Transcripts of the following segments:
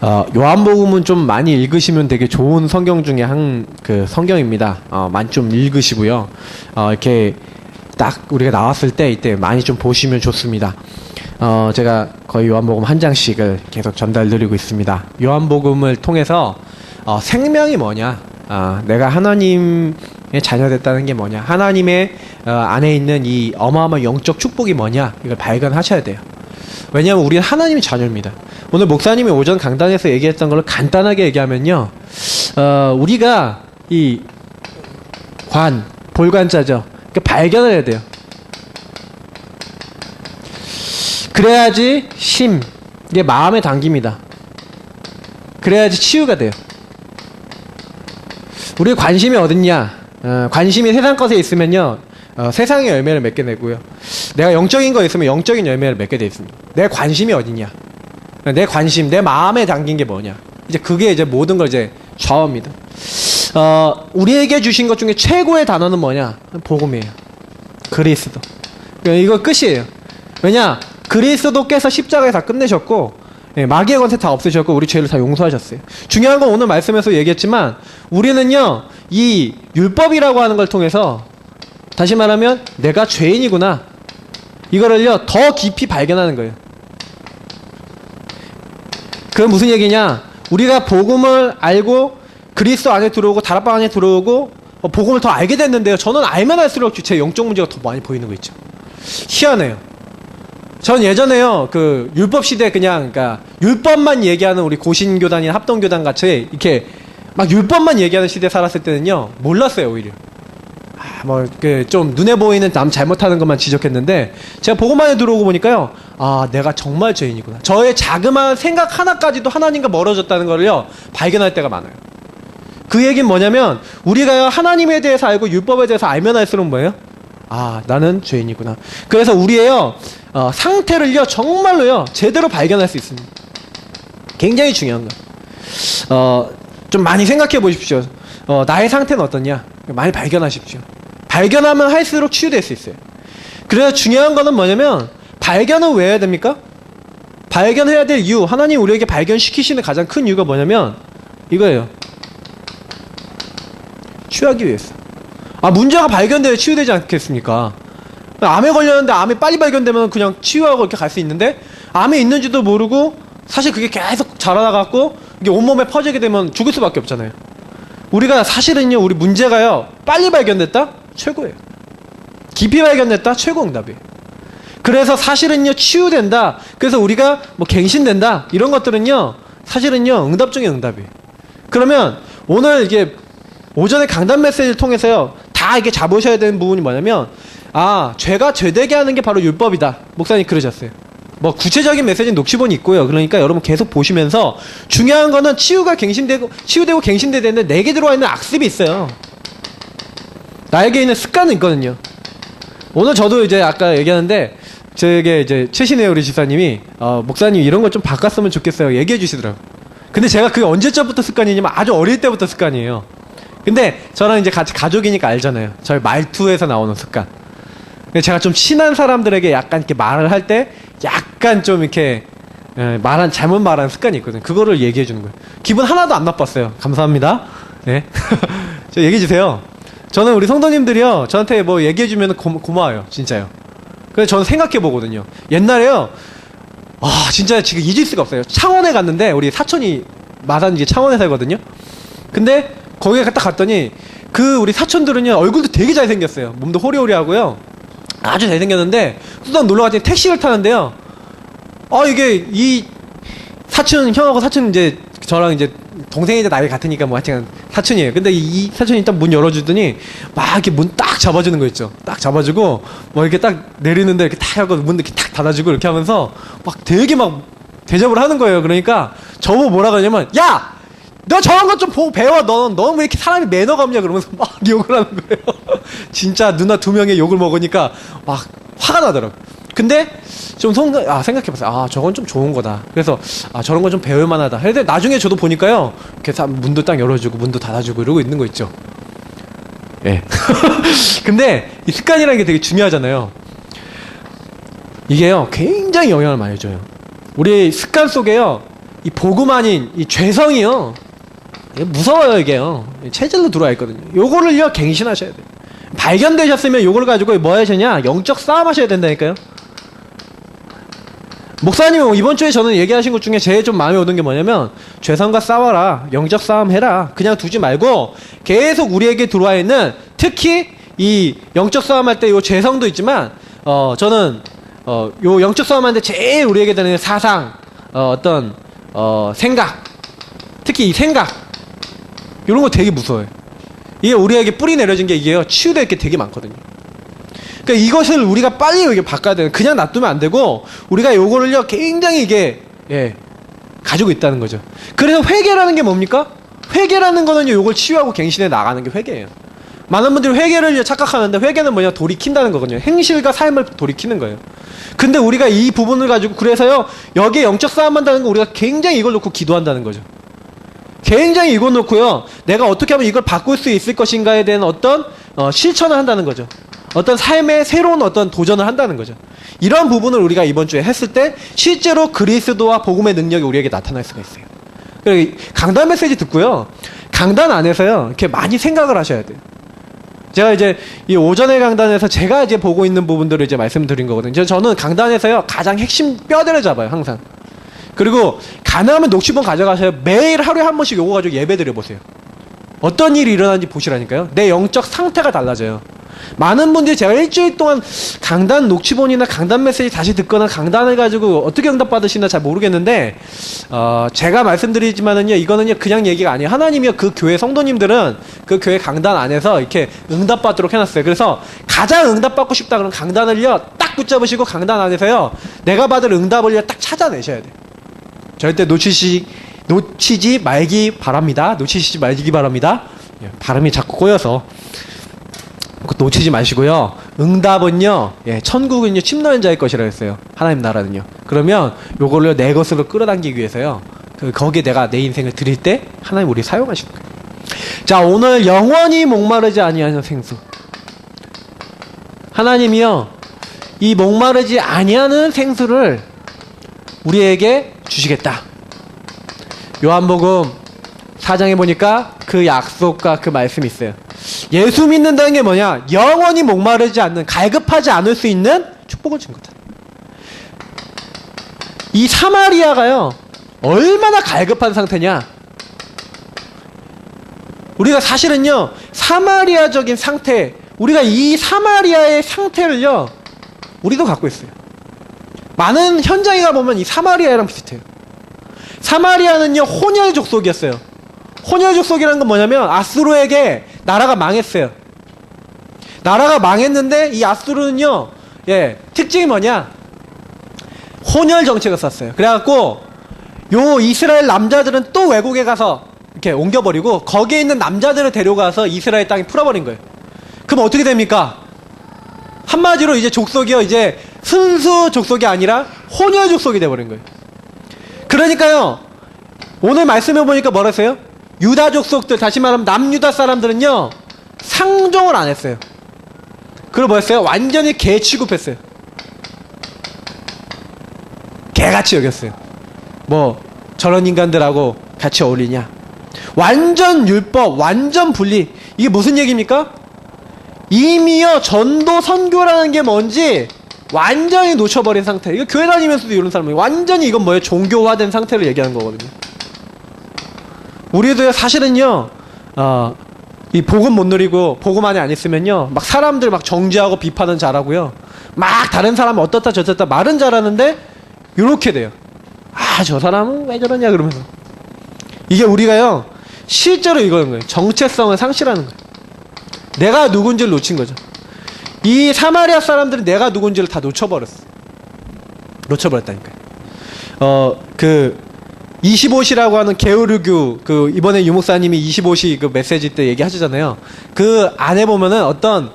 요한복음은 좀 많이 읽으시면 되게 좋은 성경 중에 그 성경입니다. 많이 좀 읽으시고요. 이렇게 딱 우리가 나왔을 때 이때 많이 좀 보시면 좋습니다. 제가 거의 요한복음 한 장씩을 계속 전달드리고 있습니다. 요한복음을 통해서 생명이 뭐냐, 내가 하나님의 자녀됐다는 게 뭐냐, 하나님의 안에 있는 이 어마어마한 영적 축복이 뭐냐, 이걸 발견하셔야 돼요. 왜냐하면 우리는 하나님의 자녀입니다. 오늘 목사님이 오전 강단에서 얘기했던 걸 간단하게 얘기하면요, 우리가 이 볼관자죠. 그러니까 발견을 해야 돼요. 그래야지 이게 마음에 담깁니다. 그래야지 치유가 돼요. 우리 관심이 어딨냐? 관심이 세상 것에 있으면요, 세상의 열매를 맺게 되고요. 내가 영적인 거에 있으면 영적인 열매를 맺게 돼 있습니다. 내 관심이 어딨냐? 내 관심, 내 마음에 담긴 게 뭐냐? 이제 그게 이제 모든 걸 이제 좌우합니다. 우리에게 주신 것 중에 최고의 단어는 뭐냐? 복음이에요. 그리스도. 이거 끝이에요. 왜냐? 그리스도께서 십자가에 다 끝내셨고, 마귀의 권세 다 없애셨고, 우리 죄를 다 용서하셨어요. 중요한 건 오늘 말씀에서 얘기했지만, 우리는요, 이 율법이라고 하는 걸 통해서, 다시 말하면, 내가 죄인이구나. 이거를요, 더 깊이 발견하는 거예요. 그건 무슨 얘기냐? 우리가 복음을 알고, 그리스도 안에 들어오고, 다락방 안에 들어오고, 복음을 더 알게 됐는데요. 저는 알면 할수록 제 영적 문제가 더 많이 보이는 거 있죠. 희한해요. 전 예전에요, 그 율법 시대 그러니까 율법만 얘기하는 우리 고신교단이나 합동교단 같이 이렇게 막 율법만 얘기하는 시대에 살았을 때는요, 몰랐어요, 오히려. 좀 눈에 보이는 남 잘못하는 것만 지적했는데, 제가 복음만에 들어오고 보니까요, 내가 정말 죄인이구나. 저의 자그마한 생각 하나까지도 하나님과 멀어졌다는 걸요, 발견할 때가 많아요. 그 얘기는 뭐냐면, 우리가 하나님에 대해서 알고 율법에 대해서 알면 할수록 뭐예요? 나는 죄인이구나. 그래서 우리의 상태를요, 정말로요, 제대로 발견할 수 있습니다. 굉장히 중요한 거. 좀 많이 생각해 보십시오. 나의 상태는 어떻냐? 많이 발견하십시오. 발견하면 할수록 치유될 수 있어요. 그래서 중요한 거는 뭐냐면, 발견은 왜 해야 됩니까? 발견해야 될 이유, 하나님 우리에게 발견시키시는 가장 큰 이유가 뭐냐면, 이거예요. 치유하기 위해서. 문제가 발견돼야 치유되지 않겠습니까? 암에 걸렸는데 암이 빨리 발견되면 그냥 치유하고 이렇게 갈 수 있는데, 암에 있는지도 모르고 사실 그게 계속 자라나갖고 이게 온몸에 퍼지게 되면 죽을 수밖에 없잖아요. 우리가 사실은요, 우리 문제가요, 빨리 발견됐다? 최고예요. 깊이 발견됐다? 최고 응답이에요. 그래서 사실은요, 치유된다. 그래서 우리가 갱신된다. 이런 것들은요, 사실은요, 응답 중에 응답이에요. 그러면 오늘 이게 오전에 강단 메시지를 통해서요, 다 이게 잡으셔야 되는 부분이 뭐냐면, 죄가 죄되게 하는 게 바로 율법이다. 목사님 그러셨어요. 구체적인 메시지는 녹취본이 있고요. 그러니까 여러분 계속 보시면서, 중요한 거는 치유되고 갱신되는데 내게 들어와 있는 악습이 있어요. 나에게 있는 습관은 있거든요. 오늘 저도 이제 아까 얘기하는데, 저에게 이제 최신의 우리 집사님이, 목사님 이런 거 좀 바꿨으면 좋겠어요. 얘기해 주시더라고요. 근데 제가 그게 언제쯤부터 습관이냐면 아주 어릴 때부터 습관이에요. 근데 저랑 이제 같이 가족이니까 알잖아요. 저희 말투에서 나오는 습관. 근데 제가 좀 친한 사람들에게 약간 이렇게 말을 할 때 약간 좀 이렇게 잘못 말하는 습관이 있거든요. 그거를 얘기해 주는 거예요. 기분 하나도 안 나빴어요. 감사합니다. 네. 저 얘기해 주세요. 저는 우리 성도님들이요, 저한테 얘기해 주면 고마워요. 진짜요. 그래서 저는 생각해 보거든요. 옛날에요, 진짜 지금 잊을 수가 없어요. 창원에 갔는데, 우리 사촌이 마산 이제 창원에 살거든요. 근데 거기에 딱 갔더니 우리 사촌들은요, 얼굴도 되게 잘생겼어요. 몸도 호리호리하고요, 아주 잘생겼는데, 수단 놀러 갔더니 택시를 타는데요, 이게 이 형하고 사촌 이제 저랑 이제 동생이 이제 나이 같으니까 하여튼 사촌이에요. 근데 이 사촌이 딱 문 열어주더니 막 이렇게 문 딱 잡아주는 거 있죠. 딱 잡아주고 이렇게 딱 내리는데 이렇게 딱 하고 문 이렇게 딱 닫아주고 이렇게 하면서 막 되게 막 대접을 하는 거예요. 그러니까 저보고 뭐라 그러냐면, 야! 너 저런 것 좀 보고 배워. 넌 왜 이렇게 사람이 매너가 없냐 그러면서 막 욕을 하는 거예요. 진짜 누나 2명의 욕을 먹으니까 막 화가 나더라고요. 근데 좀 생각해봤어요. 저건 좀 좋은 거다. 그래서 저런 건 좀 배울 만하다. 근데 나중에 저도 보니까요, 이렇게 문도 딱 열어주고 문도 닫아주고 이러고 있는 거 있죠. 예. 근데 이 습관이라는 게 되게 중요하잖아요. 이게요, 굉장히 영향을 많이 줘요. 우리 습관 속에요, 이 복음 아닌 이 죄성이요. 이게 무서워요, 이게요. 체질로 들어와 있거든요. 요거를요, 갱신하셔야 돼요. 발견되셨으면 요걸 가지고 뭐 하시냐? 영적 싸움 하셔야 된다니까요. 목사님, 이번 주에 저는 얘기하신 것 중에 제일 좀 마음에 오는 게 뭐냐면, 죄성과 싸워라. 영적 싸움 해라. 그냥 두지 말고, 계속 우리에게 들어와 있는, 특히, 이 영적 싸움 할 때 요 죄성도 있지만, 저는, 요 영적 싸움 하는데 제일 우리에게 되는 사상, 생각. 특히 이 생각. 요런 거 되게 무서워요. 이게 우리에게 뿌리 내려진 게 이게요, 치유될 게 되게 많거든요. 그러니까 이것을 우리가 빨리 이게 바꿔야 돼요. 그냥 놔두면 안 되고, 우리가 요거를요, 굉장히 이게, 가지고 있다는 거죠. 그래서 회개라는 게 뭡니까? 회개라는 거는요, 요걸 치유하고 갱신해 나가는 게 회개예요. 많은 분들이 회개를 착각하는데, 회개는 뭐냐? 돌이킨다는 거거든요. 행실과 삶을 돌이키는 거예요. 근데 우리가 이 부분을 가지고, 그래서요, 여기에 영적 싸움 한다는 거, 우리가 굉장히 이걸 놓고 기도한다는 거죠. 굉장히 이걸 놓고요, 내가 어떻게 하면 이걸 바꿀 수 있을 것인가에 대한 어떤, 실천을 한다는 거죠. 어떤 삶의 새로운 어떤 도전을 한다는 거죠. 이런 부분을 우리가 이번 주에 했을 때 실제로 그리스도와 복음의 능력이 우리에게 나타날 수가 있어요. 강단 메시지 듣고요, 강단 안에서요, 이렇게 많이 생각을 하셔야 돼요. 제가 이제 이 오전의 강단에서 제가 이제 보고 있는 부분들을 이제 말씀드린 거거든요. 저는 강단에서요, 가장 핵심 뼈대를 잡아요, 항상. 그리고 가능하면 녹취본 가져가셔요. 매일 하루에 한 번씩 요거 가지고 예배 드려보세요. 어떤 일이 일어나는지 보시라니까요. 내 영적 상태가 달라져요. 많은 분들이 제가 일주일 동안 강단 녹취본이나 강단 메시지 다시 듣거나 강단을 가지고 어떻게 응답받으시나 잘 모르겠는데, 제가 말씀드리지만은요, 이거는요, 그냥 얘기가 아니에요. 하나님이요, 그 교회 성도님들은 그 교회 강단 안에서 이렇게 응답받도록 해놨어요. 그래서 가장 응답받고 싶다 그러면 강단을요, 딱 붙잡으시고 강단 안에서요, 내가 받을 응답을요, 딱 찾아내셔야 돼요. 절대 놓치지 말기 바랍니다. 놓치시지 말기 바랍니다. 발음이 자꾸 꼬여서. 놓치지 마시고요. 응답은요, 천국은요, 침노한 자의 것이라고 했어요. 하나님 나라는요. 그러면 요걸로 내 것으로 끌어당기기 위해서요, 거기에 내가 내 인생을 드릴 때 하나님 우리 사용하시는 거예요. 자, 오늘 영원히 목마르지 아니하는 생수. 하나님이요, 이 목마르지 아니하는 생수를 우리에게 주시겠다. 요한복음 4장에 보니까 그 약속과 그 말씀이 있어요. 예수 믿는다는 게 뭐냐? 영원히 목마르지 않는, 갈급하지 않을 수 있는 축복을 준 거다. 이 사마리아가요, 얼마나 갈급한 상태냐? 우리가 사실은요, 사마리아적인 상태, 우리가 이 사마리아의 상태를요, 우리도 갖고 있어요. 많은 현장에 가보면 이 사마리아랑 비슷해요. 사마리아는요, 혼혈 족속이었어요. 혼혈 족속이라는 건 뭐냐면, 아수르에게 나라가 망했어요. 나라가 망했는데, 이 아수르는요, 특징이 뭐냐? 혼혈 정책을 썼어요. 그래갖고, 요 이스라엘 남자들은 또 외국에 가서 이렇게 옮겨버리고, 거기에 있는 남자들을 데려가서 이스라엘 땅에 풀어버린 거예요. 그럼 어떻게 됩니까? 한마디로 이제 족속이요, 이제 순수 족속이 아니라 혼혈 족속이 돼버린 거예요. 그러니까요, 오늘 말씀해 보니까 뭐라 했어요? 유다 족속들, 다시 말하면 남유다 사람들은요, 상종을 안 했어요. 그리고 뭐였어요? 완전히 개 취급했어요. 개같이 여겼어요. 뭐 저런 인간들하고 같이 어울리냐? 완전 율법, 완전 분리. 이게 무슨 얘기입니까? 이미요, 전도 선교라는 게 뭔지 완전히 놓쳐버린 상태. 이거 교회 다니면서도 이런 사람이 완전히, 이건 뭐예요? 종교화된 상태를 얘기하는 거거든요. 우리도 사실은요, 이 복음 못 누리고 복음 안에 안 있으면요, 막 사람들 막 정죄하고 비판은 잘하고요, 막 다른 사람 어떻다 저떻다 말은 잘하는데 요렇게 돼요. 아, 저 사람은 왜 저러냐 그러면서. 이게 우리가요, 실제로 이거는 거예요. 정체성을 상실하는 거예요. 내가 누군지를 놓친 거죠. 이 사마리아 사람들은 내가 누군지를 다 놓쳐버렸다니까요. 25시라고 하는 게으르교, 이번에 유목사님이 25시 그 메시지 때 얘기하시잖아요. 그 안에 보면은 어떤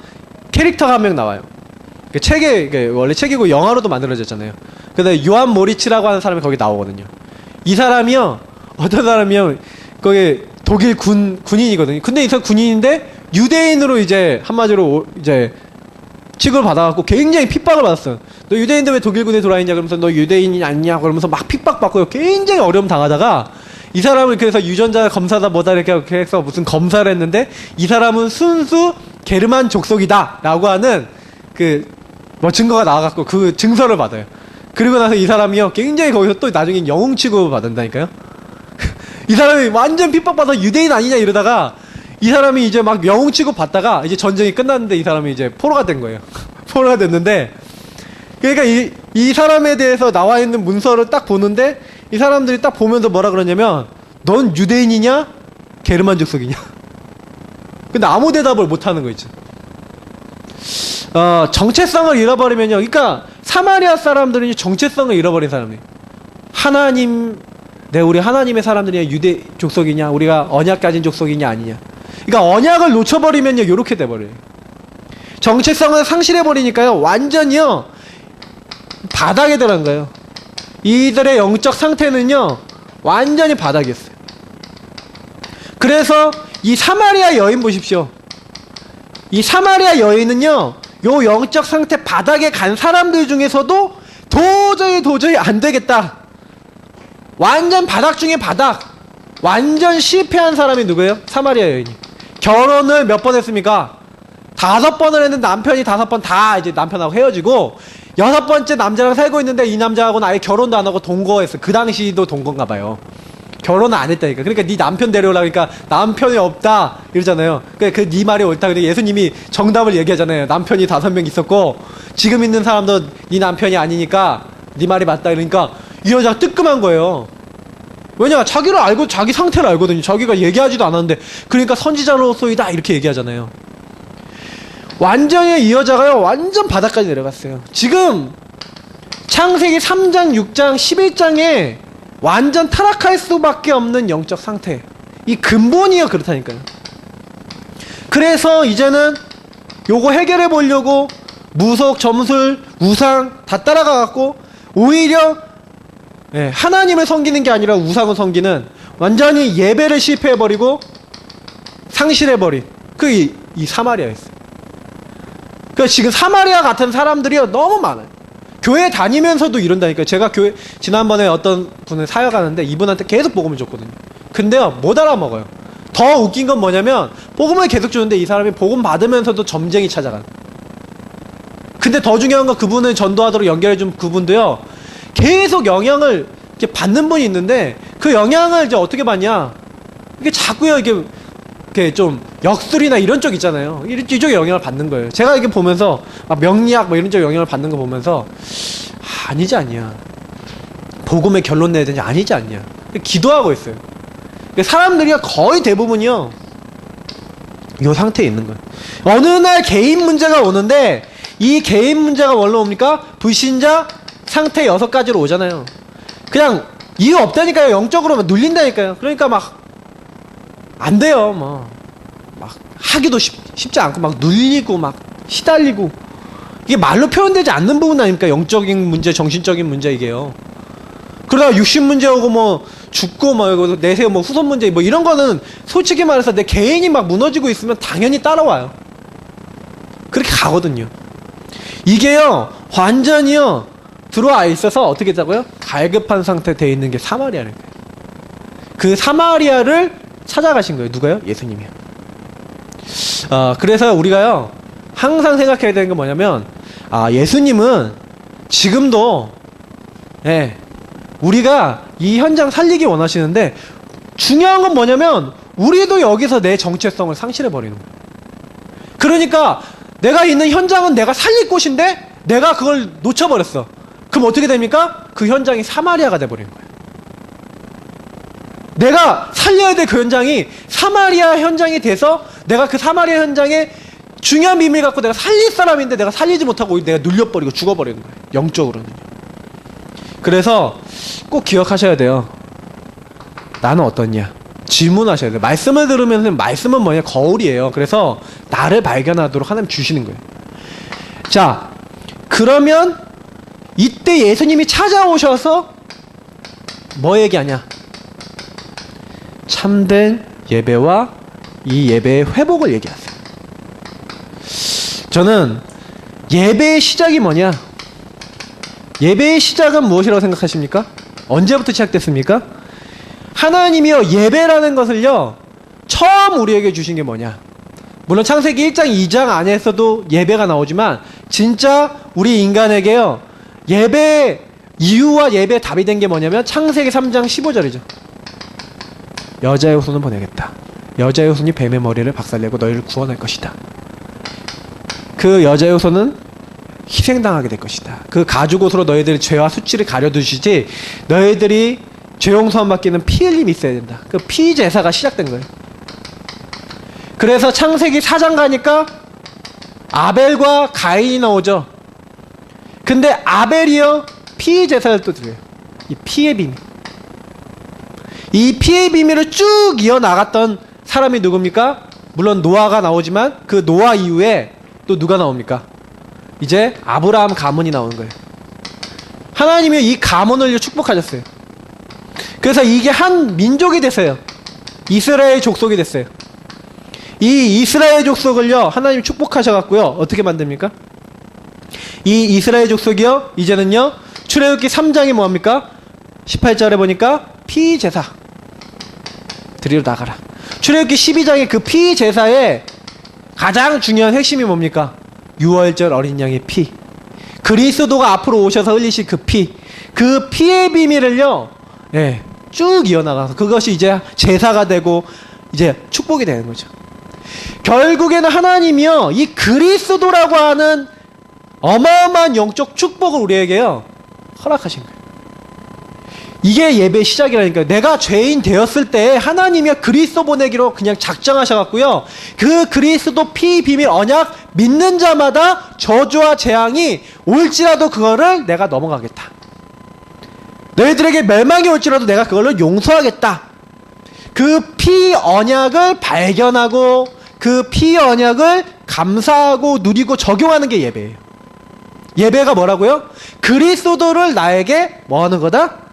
캐릭터가 한 명 나와요. 그 책에, 원래 책이고 영화로도 만들어졌잖아요. 근데 요한 모리츠라고 하는 사람이 거기 나오거든요. 이 사람이요, 어떤 사람이요, 거기 독일 군인이거든요. 근데 이 사람 군인인데 유대인으로 이제 한마디로 이제 취급을 받아갖고 굉장히 핍박을 받았어요. 너 유대인들 왜 독일군에 들어와 있냐 그러면서 너 유대인이 아니냐 그러면서 막 핍박받고요. 굉장히 어려움 당하다가 이 사람을 그래서 유전자 검사다 뭐다 이렇게 해서 무슨 검사를 했는데 이 사람은 순수 게르만 족속이다 라고 하는 뭐 증거가 나와갖고 그 증서를 받아요. 그리고 나서 이 사람이요 굉장히 거기서 또 나중에 영웅 취급을 받는다니까요. 이 사람이 완전 핍박받아서 유대인 아니냐 이러다가 이 사람이 이제 막 영웅 취급 받다가 이제 전쟁이 끝났는데 이 사람이 이제 포로가 된 거예요. 포로가 됐는데 그러니까 이 사람에 대해서 나와 있는 문서를 딱 보는데 이 사람들이 딱 보면서 뭐라 그러냐면 넌 유대인이냐 게르만 족속이냐. 근데 아무 대답을 못 하는 거 있죠. 정체성을 잃어버리면요. 그러니까 사마리아 사람들은 정체성을 잃어버린 사람이에요. 우리 하나님의 사람들이 유대 족속이냐 우리가 언약 가진 족속이냐 아니냐. 그러니까 언약을 놓쳐버리면요 요렇게 돼버려요. 정체성을 상실해버리니까요 완전히요 바닥에 들어간 거예요. 이들의 영적 상태는요 완전히 바닥이었어요. 그래서 이 사마리아 여인 보십시오. 이 사마리아 여인은요 요 영적 상태 바닥에 간 사람들 중에서도 도저히 안 되겠다. 완전 바닥 중에 바닥. 완전 실패한 사람이 누구예요? 사마리아 여인이. 결혼을 몇 번 했습니까? 5번을 했는데 남편이 5번 다 이제 남편하고 헤어지고 6번째 남자랑 살고 있는데 이 남자하고는 아예 결혼도 안 하고 동거했어요. 그 당시도 동거인가 봐요. 결혼을 안 했다니까. 그러니까 네 남편 데려오라 그러니까 남편이 없다 이러잖아요. 그러니까 네 말이 옳다. 근데 예수님이 정답을 얘기하잖아요. 남편이 5명 있었고 지금 있는 사람도 네 남편이 아니니까 네 말이 맞다. 그러니까 이 여자가 뜨끔한 거예요. 왜냐 자기를 알고 자기 상태를 알거든요. 자기가 얘기하지도 않았는데 그러니까 선지자로서이다 이렇게 얘기하잖아요. 완전히 이 여자가요 완전 바닥까지 내려갔어요. 지금 창세기 3장 6장 11장에 완전 타락할 수밖에 없는 영적 상태. 이 근본이요 그렇다니까요. 그래서 이제는 요거 해결해 보려고 무속, 점술, 우상 다 따라가갖고 오히려 하나님을 섬기는 게 아니라 우상을 섬기는 완전히 예배를 실패해버리고 상실해버린 이 사마리아였어요. 그러니까 지금 사마리아 같은 사람들이요 너무 많아요. 교회 다니면서도 이런다니까요. 제가 지난번에 어떤 분을 사역하는데 이분한테 계속 복음을 줬거든요. 근데요 못 알아먹어요. 더 웃긴 건 뭐냐면 복음을 계속 주는데 이 사람이 복음 받으면서도 점쟁이 찾아가요. 근데 더 중요한 건 그분을 전도하도록 연결해준 그분도요 계속 영향을 이렇게 받는 분이 있는데 그 영향을 이제 어떻게 받냐, 이게 자꾸요 이게 좀 역술이나 이런 쪽 있잖아요. 이쪽에 영향을 받는 거예요. 제가 이렇게 보면서 막 명리학 뭐 이런 쪽 영향을 받는 거 보면서 아니지 않냐, 복음의 결론 내야 되냐, 아니지 않냐 기도하고 있어요. 사람들이 거의 대부분이요 이 상태에 있는 거예요. 어느 날 개인 문제가 오는데 이 개인 문제가 뭘로 옵니까? 불신자 상태 6가지로 오잖아요. 그냥 이유 없다니까요. 영적으로 막 눌린다니까요. 그러니까 막 안 돼요. 막 하기도 쉽지 않고 막 눌리고 막 시달리고, 이게 말로 표현되지 않는 부분 아닙니까? 영적인 문제, 정신적인 문제 이게요. 그러다가 육신 문제 오고 뭐 죽고 뭐 내세요 뭐 후손 문제 뭐 이런 거는 솔직히 말해서 내 개인이 막 무너지고 있으면 당연히 따라와요. 그렇게 가거든요. 이게요 완전히요 들어와 있어서 어떻게 했다고요? 갈급한 상태 돼 있는 게 사마리아는 거예요. 그 사마리아를 찾아가신 거예요. 누가요? 예수님이요. 그래서 우리가요 항상 생각해야 되는 게 뭐냐면, 예수님은 지금도 우리가 이 현장 살리기 원하시는데, 중요한 건 뭐냐면 우리도 여기서 내 정체성을 상실해 버리는 거예요. 그러니까 내가 있는 현장은 내가 살릴 곳인데 내가 그걸 놓쳐버렸어. 그럼 어떻게 됩니까? 그 현장이 사마리아가 돼버리는 거예요. 내가 살려야 될 그 현장이 사마리아 현장이 돼서 내가 그 사마리아 현장에 중요한 비밀 갖고 내가 살릴 사람인데 내가 살리지 못하고 내가 눌려버리고 죽어버리는 거예요. 영적으로는요. 그래서 꼭 기억하셔야 돼요. 나는 어떻냐? 질문하셔야 돼요. 말씀을 들으면 말씀은 뭐냐? 거울이에요. 그래서 나를 발견하도록 하나님 주시는 거예요. 자, 그러면 이때 예수님이 찾아오셔서 뭐 얘기하냐? 참된 예배와 이 예배의 회복을 얘기하세요. 저는 예배의 시작이 뭐냐? 예배의 시작은 무엇이라고 생각하십니까? 언제부터 시작됐습니까? 하나님이요, 예배라는 것을요, 처음 우리에게 주신 게 뭐냐? 물론 창세기 1장, 2장 안에서도 예배가 나오지만 진짜 우리 인간에게요, 예배 이유와 예배의 답이 된 게 뭐냐면 창세기 3장 15절이죠. 여자의 후손을 보내겠다. 여자의 후손이 뱀의 머리를 박살내고 너희를 구원할 것이다. 그 여자의 후손은 희생당하게 될 것이다. 그 가죽 옷으로 너희들의 죄와 수치를 가려두시지 너희들이 죄 용서함 받기는 피 흘림이 있어야 된다. 그 피 제사가 시작된 거예요. 그래서 창세기 4장 가니까 아벨과 가인이 나오죠. 근데 아벨이요, 피 제사를 또 드려요. 이 피의 비밀. 이 피의 비밀을 쭉 이어나갔던 사람이 누굽니까? 물론 노아가 나오지만 그 노아 이후에 또 누가 나옵니까? 이제 아브라함 가문이 나오는 거예요. 하나님이 이 가문을 축복하셨어요. 그래서 이게 한 민족이 됐어요. 이스라엘 족속이 됐어요. 이 이스라엘 족속을요, 하나님이 축복하셔갖고요, 어떻게 만듭니까? 이 이스라엘 족속이요, 이제는요, 출애굽기 3장이 뭐합니까? 18절에 보니까 피제사 드리러 나가라. 출애굽기 12장의 그 피제사의 가장 중요한 핵심이 뭡니까? 유월절 어린 양의 피. 그리스도가 앞으로 오셔서 흘리실 그 피. 그 피의 비밀을요, 예, 쭉 이어나가서 그것이 이제 제사가 되고 이제 축복이 되는 거죠. 결국에는 하나님이요, 이 그리스도라고 하는 어마어마한 영적 축복을 우리에게요, 허락하신 거예요. 이게 예배의 시작이라니까요. 내가 죄인 되었을 때 하나님이 그리스도 보내기로 그냥 작정하셔갖고요, 그 그리스도 피 비밀 언약 믿는 자마다 저주와 재앙이 올지라도 그거를 내가 넘어가겠다. 너희들에게 멸망이 올지라도 내가 그걸로 용서하겠다. 그 피 언약을 발견하고 그 피 언약을 감사하고 누리고 적용하는 게 예배예요. 예배가 뭐라고요? 그리스도를 나에게 뭐 하는 거다?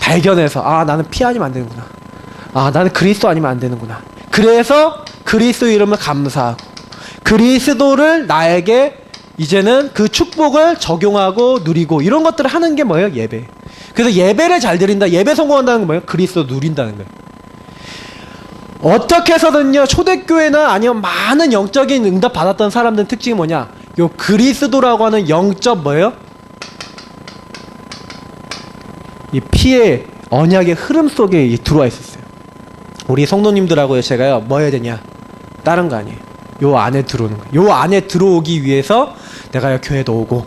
발견해서, 아, 나는 피 아니면 안 되는구나. 아, 나는 그리스도 아니면 안 되는구나. 그래서 그리스도 이름을 감사하고 그리스도를 나에게 이제는 그 축복을 적용하고 누리고 이런 것들을 하는 게 뭐예요? 예배. 그래서 예배를 잘 드린다, 예배 성공한다는 건 뭐예요? 그리스도 누린다는 거예요. 어떻게 해서든요, 초대교회나 아니면 많은 영적인 응답 받았던 사람들의 특징이 뭐냐? 요 그리스도라고 하는 영적 뭐예요? 이 피의 언약의 흐름 속에 들어와 있었어요. 우리 성도님들하고요, 제가요, 뭐 해야 되냐? 다른 거 아니에요. 요 안에 들어오는 거예요. 요 안에 들어오기 위해서 내가 교회도 오고,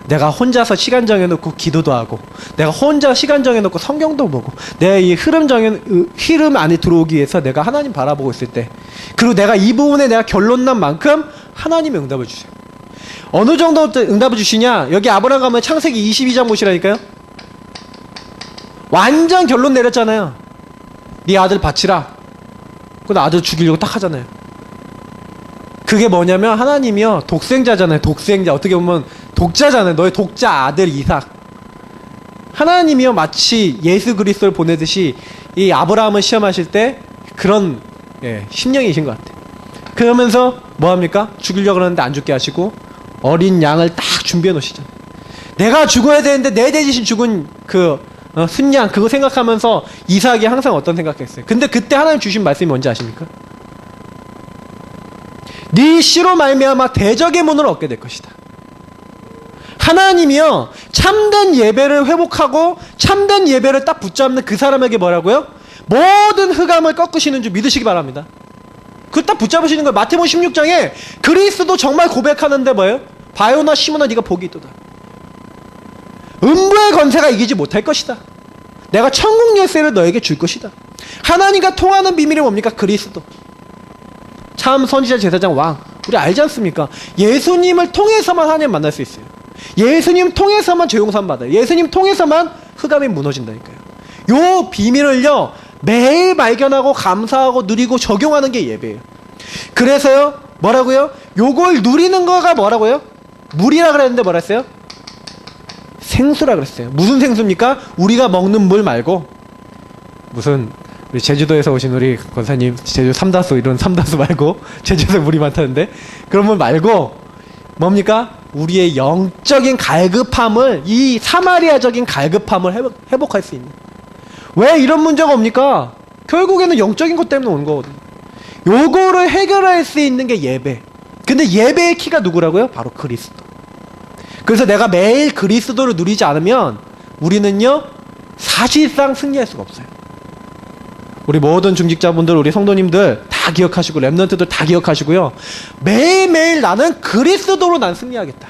내가 혼자서 시간 정해놓고 기도도 하고, 내가 혼자 시간 정해놓고 성경도 보고, 내 이 흐름 안에 들어오기 위해서 내가 하나님 바라보고 있을 때, 그리고 내가 이 부분에 내가 결론 난 만큼 하나님의 응답을 주세요. 어느 정도 응답을 주시냐? 여기 아브라함 가면 창세기 22장 보시라니까요. 완전 결론 내렸잖아요. 네 아들 바치라. 그 아들 죽이려고 딱 하잖아요. 그게 뭐냐면 하나님이요, 독생자잖아요. 독생자. 어떻게 보면 독자잖아요. 너의 독자 아들 이삭. 하나님이요, 마치 예수 그리스도를 보내듯이 이 아브라함을 시험하실 때 그런, 예, 심령이신 것 같아요. 그러면서 뭐합니까? 죽이려고 그러는데 안 죽게 하시고 어린 양을 딱 준비해 놓으시잖아요. 내가 죽어야 되는데 내 대신 죽은 그 순양, 그거 생각하면서 이삭이 항상 어떤 생각했어요? 근데 그때 하나님 주신 말씀이 뭔지 아십니까? 네 씨로 말미암아 대적의 문을 얻게 될 것이다. 하나님이요, 참된 예배를 회복하고 참된 예배를 딱 붙잡는 그 사람에게 뭐라고요? 모든 흑암을 꺾으시는 줄 믿으시기 바랍니다. 그걸 딱 붙잡으시는 거예요. 마태복음 16장에 그리스도 정말 고백하는데 뭐예요? 바요나 시몬아 네가 복이 있도다. 음부의 권세가 이기지 못할 것이다. 내가 천국 열쇠를 너에게 줄 것이다. 하나님과 통하는 비밀이 뭡니까? 그리스도. 참 선지자, 제사장, 왕. 우리 알지 않습니까? 예수님을 통해서만 하나님 만날 수 있어요. 예수님 통해서만 죄 용서함 받아요. 예수님 통해서만 흑암이 무너진다니까요. 요 비밀을요, 매일 발견하고 감사하고 누리고 적용하는 게 예배예요. 그래서요, 뭐라고요? 요걸 누리는 거가 뭐라고요? 물이라 그랬는데 뭐라 했어요? 생수라 그랬어요. 무슨 생수입니까? 우리가 먹는 물 말고 무슨 우리 제주도에서 오신 우리 권사님, 제주 삼다수, 이런 삼다수 말고, 제주도에 물이 많다는데, 그런 분 말고, 뭡니까? 우리의 영적인 갈급함을, 이 사마리아적인 갈급함을 회복할 수 있는. 왜 이런 문제가 옵니까? 결국에는 영적인 것 때문에 오는 거거든요. 요거를 해결할 수 있는 게 예배. 근데 예배의 키가 누구라고요? 바로 그리스도. 그래서 내가 매일 그리스도를 누리지 않으면 우리는요, 사실상 승리할 수가 없어요. 우리 모든 중직자분들, 우리 성도님들 다 기억하시고, 랩런트들 다 기억하시고요. 매일매일 나는 그리스도로 난 승리하겠다.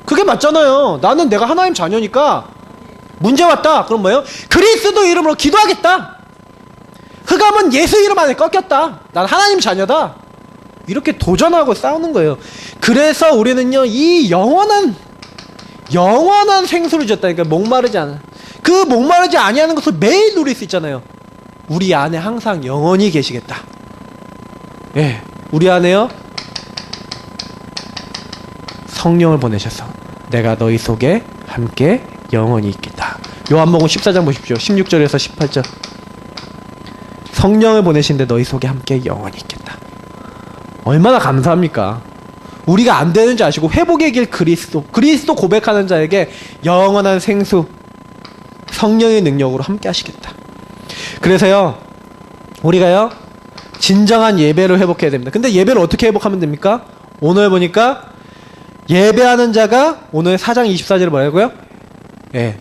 그게 맞잖아요. 나는 내가 하나님 자녀니까 문제 왔다. 그럼 뭐예요? 그리스도 이름으로 기도하겠다. 흑암은 예수 이름 안에 꺾였다. 난 하나님 자녀다. 이렇게 도전하고 싸우는 거예요. 그래서 우리는요, 이 영원한 생수를 줬다니까. 목마르지 않아. 그 목마르지 아니하는 것을 매일 누릴 수 있잖아요. 우리 안에 항상 영원히 계시겠다. 예, 우리 안에요, 성령을 보내셔서 내가 너희 속에 함께 영원히 있겠다. 요한복음 14장 보십시오. 16절에서 18절. 성령을 보내신데 너희 속에 함께 영원히 있겠다. 얼마나 감사합니까? 우리가 안 되는 줄 아시고 회복의 길 그리스도 고백하는 자에게 영원한 생수, 성령의 능력으로 함께 하시겠다. 그래서요, 우리가요, 진정한 예배를 회복해야 됩니다. 근데 예배를 어떻게 회복하면 됩니까? 오늘 보니까 예배하는 자가 오늘 4장 24절에 뭐라고요? 예,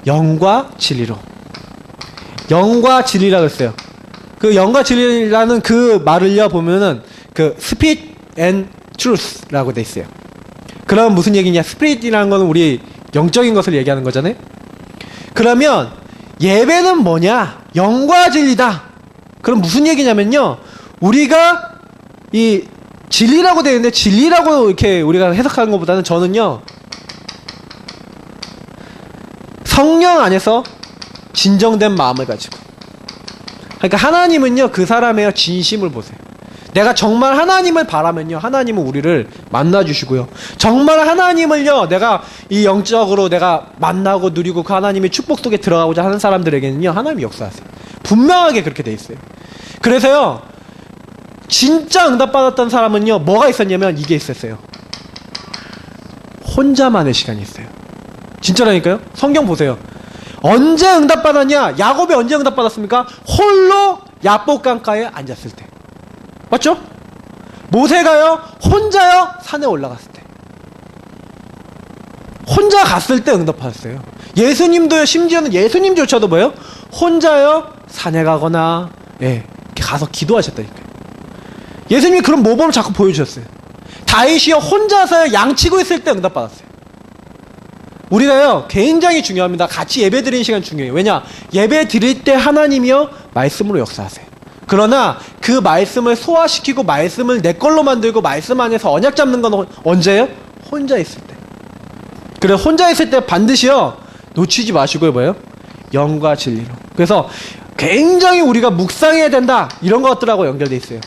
영과 진리로. 영과 진리라고 했어요. 그 영과 진리라는 그 말을요, 보면은 그 Spirit and Truth라고 돼 있어요. 그러면 무슨 얘기냐? 스피릿이라는 거는 우리 영적인 것을 얘기하는 거잖아요. 그러면 예배는 뭐냐? 영과 진리다. 그럼 무슨 얘기냐면요, 우리가 이 진리라고 되어 있는데, 진리라고 이렇게 우리가 해석하는 것보다는 저는요, 성령 안에서 진정된 마음을 가지고. 그러니까 하나님은요, 그 사람의 진심을 보세요. 내가 정말 하나님을 바라면요, 하나님은 우리를 만나주시고요. 정말 하나님을요, 내가 이 영적으로 내가 만나고 누리고 그 하나님의 축복 속에 들어가고자 하는 사람들에게는요, 하나님이 역사하세요. 분명하게 그렇게 돼 있어요. 그래서요, 진짜 응답받았던 사람은요, 뭐가 있었냐면 이게 있었어요. 혼자만의 시간이 있어요. 진짜라니까요? 성경 보세요. 언제 응답받았냐? 야곱이 언제 응답받았습니까? 홀로 야복강가에 앉았을 때. 맞죠? 모세가요, 혼자요, 산에 올라갔을 때. 혼자 갔을 때 응답받았어요. 예수님도요, 심지어는 예수님조차도 뭐예요? 혼자요, 산에 가거나, 예, 가서 기도하셨다니까요. 예수님이 그런 모범을 자꾸 보여주셨어요. 다윗이요, 혼자서요, 양치고 있을 때 응답받았어요. 우리가요, 굉장히 중요합니다. 같이 예배 드리는 시간 중요해요. 왜냐? 예배 드릴 때 하나님이요, 말씀으로 역사하세요. 그러나 그 말씀을 소화시키고 말씀을 내 걸로 만들고 말씀 안에서 언약 잡는 건 언제예요? 혼자 있을 때. 그래, 혼자 있을 때 반드시요, 놓치지 마시고요, 뭐예요? 영과 진리로. 그래서 굉장히 우리가 묵상해야 된다, 이런 것들하고 연결돼 있어요.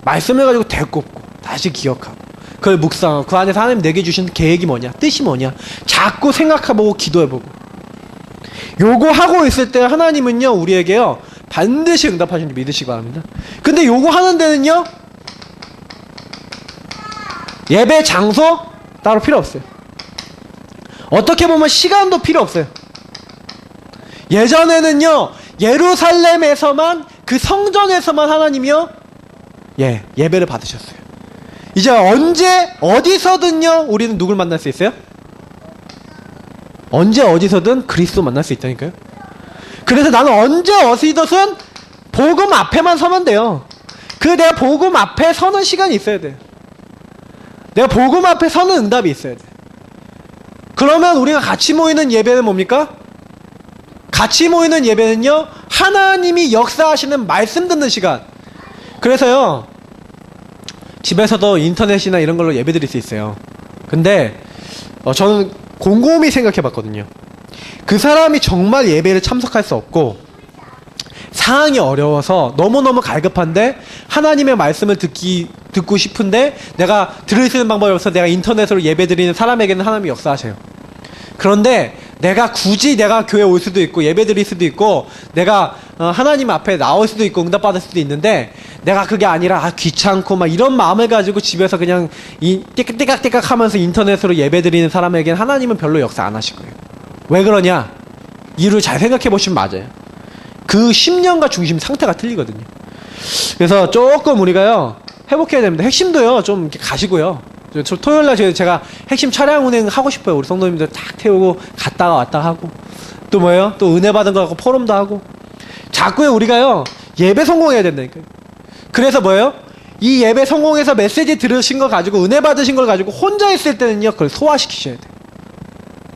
말씀을 가지고 되꼽고 다시 기억하고 그걸 묵상하고 그 안에서 하나님 내게 주신 계획이 뭐냐, 뜻이 뭐냐 자꾸 생각해보고 기도해보고, 요거 하고 있을 때 하나님은요, 우리에게요, 반드시 응답하시는 줄 믿으시기 바랍니다. 근데 요거 하는 데는요, 예배 장소 따로 필요 없어요. 어떻게 보면 시간도 필요 없어요. 예전에는요, 예루살렘에서만, 그 성전에서만 하나님이요, 예배를 받으셨어요. 이제 언제 어디서든요, 우리는 누굴 만날 수 있어요? 언제 어디서든 그리스도 만날 수 있다니까요. 그래서 나는 언제 어디서든 복음 앞에만 서면 돼요. 내가 복음 앞에 서는 시간이 있어야 돼. 내가 복음 앞에 서는 응답이 있어야 돼. 그러면 우리가 같이 모이는 예배는 뭡니까? 같이 모이는 예배는요, 하나님이 역사하시는 말씀 듣는 시간. 그래서요, 집에서도 인터넷이나 이런 걸로 예배 드릴 수 있어요. 근데 저는 곰곰이 생각해 봤거든요. 그 사람이 정말 예배를 참석할 수 없고 상황이 어려워서 너무너무 갈급한데 하나님의 말씀을 듣고 싶은데 내가 들을 수 있는 방법이 없어서 내가 인터넷으로 예배 드리는 사람에게는 하나님이 역사하셔요. 그런데 내가 굳이 내가 교회 올 수도 있고 예배 드릴 수도 있고 내가 하나님 앞에 나올 수도 있고 응답받을 수도 있는데 내가 그게 아니라 귀찮고 막 이런 마음을 가지고 집에서 그냥 띠깍띠깍 하면서 인터넷으로 예배드리는 사람에겐 하나님은 별로 역사 안 하실 거예요. 왜 그러냐? 이유를 잘 생각해 보시면 맞아요. 그 심령과 중심 상태가 틀리거든요. 그래서 조금 우리가요 회복해야 됩니다. 핵심도요 좀 이렇게 가시고요. 저 토요일날 제가 핵심 차량 운행 하고 싶어요. 우리 성도님들 탁 태우고 갔다가 왔다 하고 또 뭐예요? 또 은혜 받은 거 갖고 포럼도 하고 자꾸요 우리가요 예배 성공해야 된다니까요. 그래서 뭐예요? 이 예배 성공해서 메시지 들으신 거 가지고 은혜 받으신 걸 가지고 혼자 있을 때는요 그걸 소화시키셔야 돼요.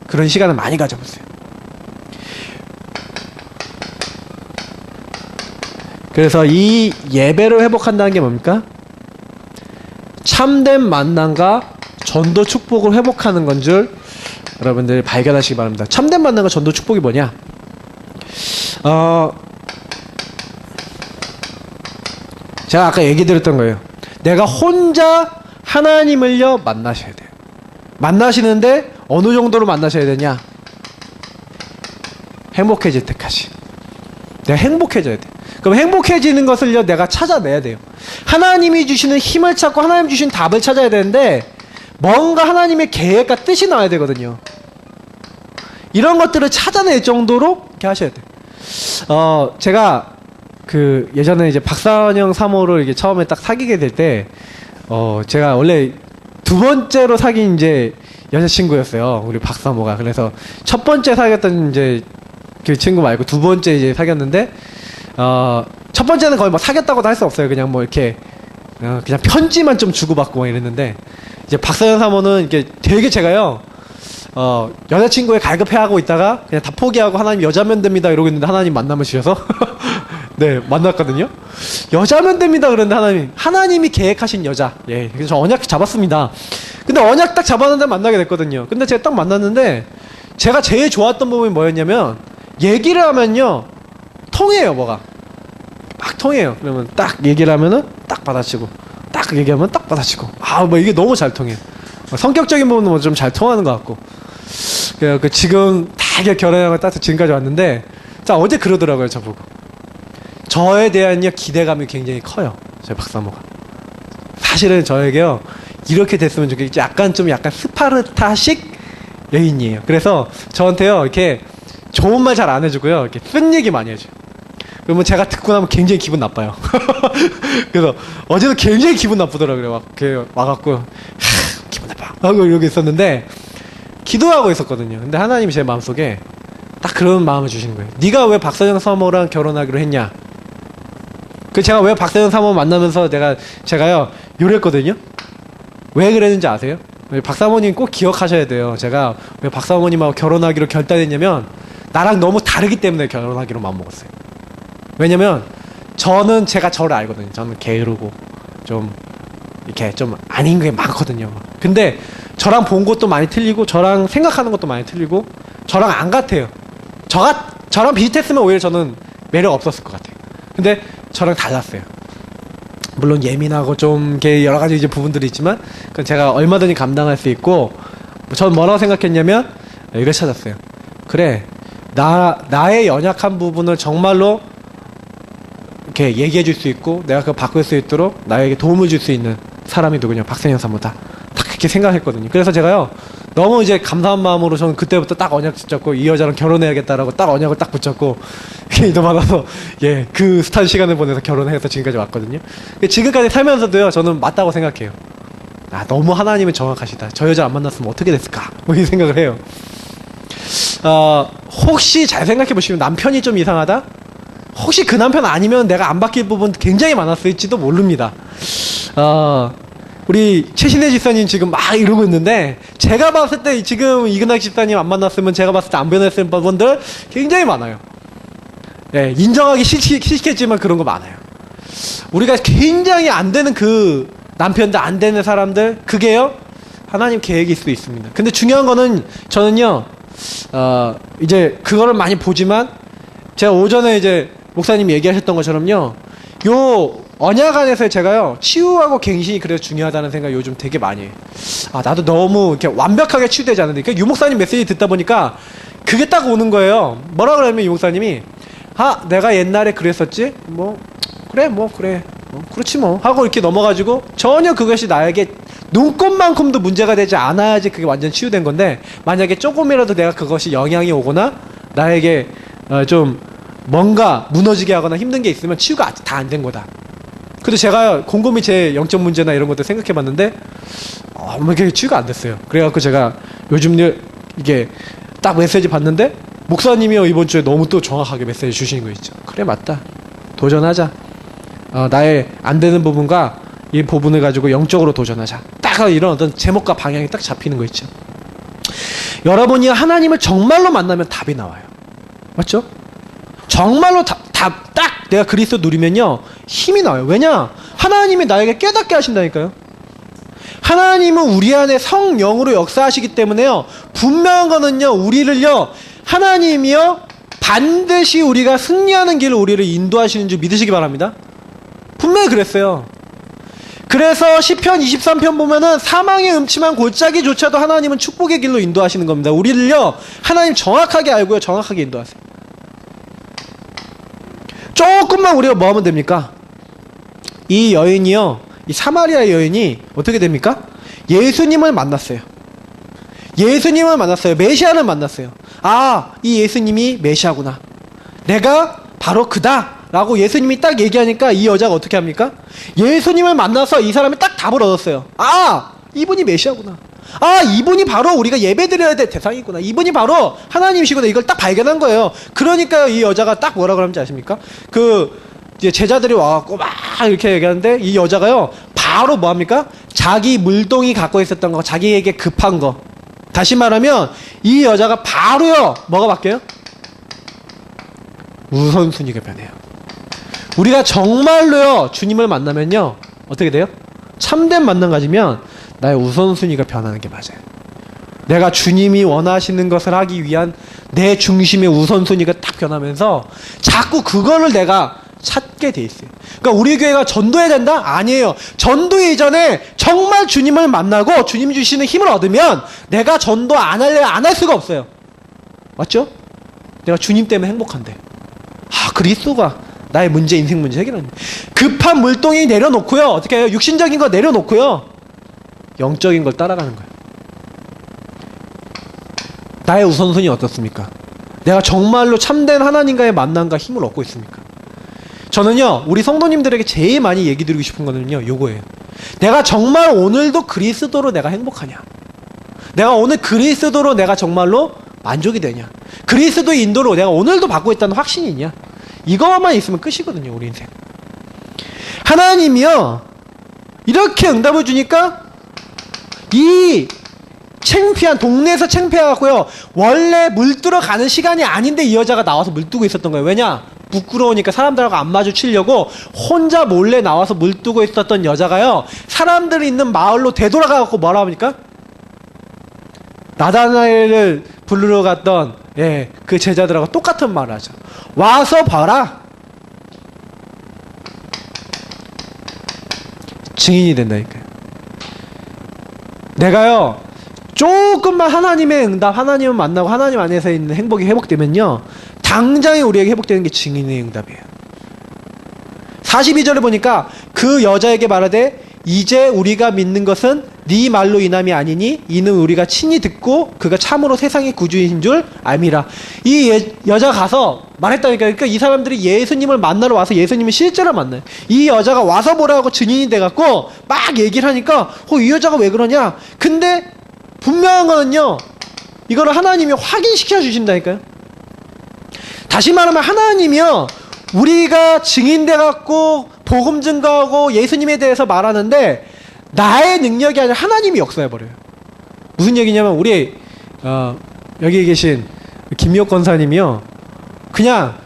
그런 시간을 많이 가져보세요. 그래서 이 예배를 회복한다는 게 뭡니까? 참된 만남과 전도 축복을 회복하는 건 줄 여러분들 발견하시기 바랍니다. 참된 만남과 전도 축복이 뭐냐? 제가 아까 얘기 드렸던 거예요. 내가 혼자 하나님을요 만나셔야 돼요. 만나시는데 어느 정도로 만나셔야 되냐? 행복해질 때까지. 내가 행복해져야 돼. 그럼 행복해지는 것을요 내가 찾아내야 돼요. 하나님이 주시는 힘을 찾고 하나님 주신 답을 찾아야 되는데 뭔가 하나님의 계획과 뜻이 나와야 되거든요. 이런 것들을 찾아낼 정도로 이렇게 하셔야 돼요. 제가 그 예전에 이제 박선영 사모를 이게 처음에 딱 사귀게 될 때 제가 원래 두 번째로 사귄 이제 여자친구였어요. 우리 박사모가. 그래서 첫 번째 사귀었던 이제 그 친구 말고 두 번째 이제 사귀었는데 첫 번째는 거의 뭐 사귀었다고도 할 수 없어요. 그냥 뭐 이렇게 그냥 편지만 좀 주고받고 막 이랬는데 이제 박사연 사모는 이게 되게 제가요 여자친구에 갈급해하고 있다가 그냥 다 포기하고 하나님 여자면 됩니다 이러고 있는데 하나님 만남을 주셔서 네 만났거든요. 여자면 됩니다 그랬는데 하나님이 계획하신 여자. 예, 그래서 저 언약 잡았습니다. 근데 언약 딱 잡았는데 만나게 됐거든요. 근데 제가 딱 만났는데 제가 제일 좋았던 부분이 뭐였냐면 얘기를 하면요 통해요. 뭐가 막 통해요. 그러면 딱 얘기를 하면은 딱 받아치고 딱 얘기하면 딱 받아치고 뭐 이게 너무 잘 통해요. 성격적인 부분은 좀 잘 통하는 것 같고 그 지금 다 결혼하고 딱 지금까지 왔는데 자 어제 그러더라고요. 저보고 저에 대한 기대감이 굉장히 커요. 저희 박사모가 사실은 저에게요 이렇게 됐으면 좋겠지 약간 스파르타식 여인이에요. 그래서 저한테요 이렇게 좋은 말 잘 안 해주고요 이렇게 쓴 얘기 많이 해줘요. 그러면 제가 듣고 나면 굉장히 기분 나빠요. 그래서 어제도 굉장히 기분 나쁘더라고요. 막 와갖고 기분 나빠 하고 이러고 있었는데 기도하고 있었거든요. 근데 하나님이 제 마음속에 딱 그런 마음을 주시는 거예요. 네가 왜 박서영 사모랑 결혼하기로 했냐? 그 제가 왜 박서영 사모 만나면서 제가요 요랬거든요. 왜 그랬는지 아세요? 박사모님 꼭 기억하셔야 돼요. 제가 왜 박사모님하고 결혼하기로 결단했냐면 나랑 너무 다르기 때문에 결혼하기로 마음먹었어요. 왜냐면 저는 제가 저를 알거든요. 저는 게으르고 좀 이렇게 좀 아닌 게 많거든요. 근데 저랑 본 것도 많이 틀리고 저랑 생각하는 것도 많이 틀리고 저랑 안 같아요. 저랑 비슷했으면 오히려 저는 매력 없었을 것 같아요. 근데 저랑 달랐어요. 물론 예민하고 좀 이렇게 여러 가지 이제 부분들이 있지만 그건 제가 얼마든지 감당할 수 있고 저는 뭐라고 생각했냐면 이걸 찾았어요. 그래 나의 연약한 부분을 정말로 이렇게 얘기해 줄 수 있고 내가 그걸 바꿀 수 있도록 나에게 도움을 줄 수 있는 사람이 누구냐 박세영 사모다. 딱 그렇게 생각했거든요. 그래서 제가요 너무 이제 감사한 마음으로 저는 그때부터 딱 언약 붙잡고 이 여자랑 결혼해야겠다라고 딱 언약을 딱 붙잡고 기도 받아서 그 스탄 시간을 보내서 결혼해서 지금까지 왔거든요. 지금까지 살면서도요 저는 맞다고 생각해요. 너무 하나님은 정확하시다. 저 여자 안 만났으면 어떻게 됐을까 뭐 이 생각을 해요. 혹시 잘 생각해 보시면 남편이 좀 이상하다? 혹시 그 남편 아니면 내가 안 바뀔 부분 굉장히 많았을지도 모릅니다. 우리 최신혜 집사님 지금 막 이러고 있는데 제가 봤을 때 지금 이근학 집사님 안 만났으면 제가 봤을 때 안 변했을 부분들 굉장히 많아요. 네, 인정하기 싫겠지만 그런 거 많아요. 우리가 굉장히 안 되는 그 남편들 안 되는 사람들 그게요 하나님 계획일 수도 있습니다. 근데 중요한 거는 저는요 이제 그거를 많이 보지만 제가 오전에 이제 목사님이 얘기하셨던 것처럼요 요 언약 안에서 제가요 치유하고 갱신이 그래서 중요하다는 생각 요즘 되게 많이 해요. 나도 너무 이렇게 완벽하게 치유되지 않는데 유 목사님 메시지 듣다 보니까 그게 딱 오는 거예요. 뭐라 그러냐면 유 목사님이 아, 내가 옛날에 그랬었지? 그래, 그렇지 뭐. 하고 이렇게 넘어가지고 전혀 그것이 나에게 눈꼽만큼도 문제가 되지 않아야지 그게 완전 치유된 건데, 만약에 조금이라도 내가 그것이 영향이 오거나 나에게 좀 뭔가 무너지게 하거나 힘든 게 있으면 치유가 아직 다 안 된 거다. 근데 제가 곰곰이 제 영적 문제나 이런 것들 생각해 봤는데 이게 치유가 안 됐어요. 그래갖고 제가 요즘 이게 딱 메시지 봤는데, 목사님이요 이번 주에 너무 또 정확하게 메시지 주시는 거 있죠. 그래, 맞다, 도전하자. 나의 안 되는 부분과 이 부분을 가지고 영적으로 도전하자. 딱 이런 어떤 제목과 방향이 딱 잡히는 거 있죠. 여러분이 하나님을 정말로 만나면 답이 나와요. 맞죠? 정말로 딱 내가 그리스도 누리면요 힘이 나와요. 왜냐? 하나님이 나에게 깨닫게 하신다니까요. 하나님은 우리 안에 성령으로 역사하시기 때문에요, 분명한 거는요, 우리를요, 하나님이요 반드시 우리가 승리하는 길을 우리를 인도하시는 줄 믿으시기 바랍니다. 분명히 그랬어요. 그래서 시편 23편 보면은 사망의 음침한 골짜기조차도 하나님은 축복의 길로 인도하시는 겁니다. 우리를요 하나님 정확하게 알고요, 정확하게 인도하세요. 조금만 우리가 뭐 하면 됩니까? 이 여인이요, 이 사마리아 여인이 어떻게 됩니까? 예수님을 만났어요. 예수님을 만났어요. 메시아를 만났어요. 아, 이 예수님이 메시아구나, 내가 바로 그다 라고 예수님이 딱 얘기하니까 이 여자가 어떻게 합니까? 예수님을 만나서 이 사람이 딱 답을 얻었어요. 아, 이분이 메시아구나. 아, 이분이 바로 우리가 예배드려야 될 대상이구나. 이분이 바로 하나님이시구나. 이걸 딱 발견한 거예요. 그러니까 이 여자가 딱 뭐라 그러는지 아십니까? 이제 제자들이 와갖고 막 이렇게 얘기하는데, 이 여자가요 바로 뭐합니까? 자기 물동이 갖고 있었던 거, 자기에게 급한 거, 다시 말하면 이 여자가 바로요 뭐가 바뀌어요? 우선순위가 변해요. 우리가 정말로요 주님을 만나면요 어떻게 돼요? 참된 만남 가지면 나의 우선순위가 변하는 게 맞아요. 내가 주님이 원하시는 것을 하기 위한 내 중심의 우선순위가 딱 변하면서 자꾸 그거를 내가 찾게 돼 있어요. 그러니까 우리 교회가 전도해야 된다? 아니에요. 전도 이전에 정말 주님을 만나고 주님 주시는 힘을 얻으면 내가 전도 안 할 수가 없어요. 맞죠? 내가 주님 때문에 행복한데, 그리스도가 나의 문제, 인생 문제 해결하는, 급한 물동이 내려놓고요, 어떻게 해요? 육신적인 거 내려놓고요, 영적인 걸 따라가는 거예요. 나의 우선순위 어떻습니까? 내가 정말로 참된 하나님과의 만남과 힘을 얻고 있습니까? 저는요 우리 성도님들에게 제일 많이 얘기 드리고 싶은 거는요 요거예요. 내가 정말 오늘도 그리스도로 내가 행복하냐? 내가 오늘 그리스도로 내가 정말로 만족이 되냐? 그리스도의 인도로 내가 오늘도 받고 있다는 확신이 있냐? 이거만 있으면 끝이거든요, 우리 인생. 하나님이요 이렇게 응답을 주니까 이 창피한, 동네에서 창피해갖고요, 원래 물들어 가는 시간이 아닌데 이 여자가 나와서 물뜨고 있었던 거예요. 왜냐? 부끄러우니까 사람들하고 안 마주치려고 혼자 몰래 나와서 물뜨고 있었던 여자가요, 사람들이 있는 마을로 되돌아가갖고 뭐라 합니까? 나다나엘을 부르러 갔던 그 제자들하고 똑같은 말을 하죠. 와서 봐라. 증인이 된다니까요. 내가요 조금만 하나님의 응답, 하나님을 만나고 하나님 안에서 있는 행복이 회복되면요, 당장에 우리에게 회복되는 게 증인의 응답이에요. 42절에 보니까 그 여자에게 말하되 이제 우리가 믿는 것은 네 말로 인함이 아니니 이는 우리가 친히 듣고 그가 참으로 세상의 구주인 줄 알미라. 이 여자가 가서 말했다니까. 그러니까 이 사람들이 예수님을 만나러 와서 예수님을 실제로 만나요. 이 여자가 와서 뭐라고 증인이 돼갖고 막 얘기를 하니까 이 여자가 왜 그러냐? 근데 분명한 거는요, 이거를 하나님이 확인시켜 주신다니까요. 다시 말하면 하나님이요 우리가 증인돼갖고 복음 증거하고 예수님에 대해서 말하는데 나의 능력이 아니라 하나님이 역사해버려요. 무슨 얘기냐면 우리 여기 계신 김미옥 권사님이요 그냥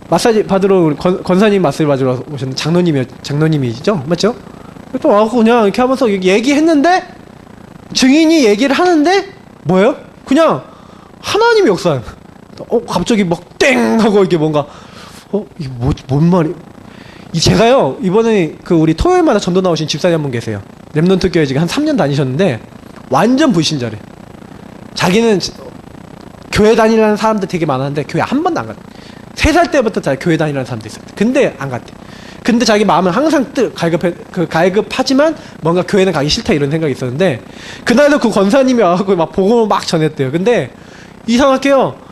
마사지 받으러 우리 권사님 마사지 받으러 오셨는데 장로님이죠? 맞죠? 또 와서 그냥 이렇게 하면서 얘기했는데 증인이 얘기를 하는데 뭐예요? 그냥 하나님이 역사해요. 갑자기 막 땡 하고 이게 뭔가 이게 뭔 말이? 제가요 이번에 우리 토요일마다 전도 나오신 집사님 한 분 계세요. 렘넌트 교회 지금 한 3년 다니셨는데 완전 불신자래. 자기는 교회 다니라는 사람들 되게 많았는데 교회 한 번도 안 갔대. 3살 때부터 자 교회 다니라는 사람도 있었대. 근데 안 갔대. 근데 자기 마음은 항상 갈급하지만 뭔가 교회는 가기 싫다 이런 생각이 있었는데 그날도 그 권사님이 와서 막 복음을 막 전했대요. 근데 이상하게요.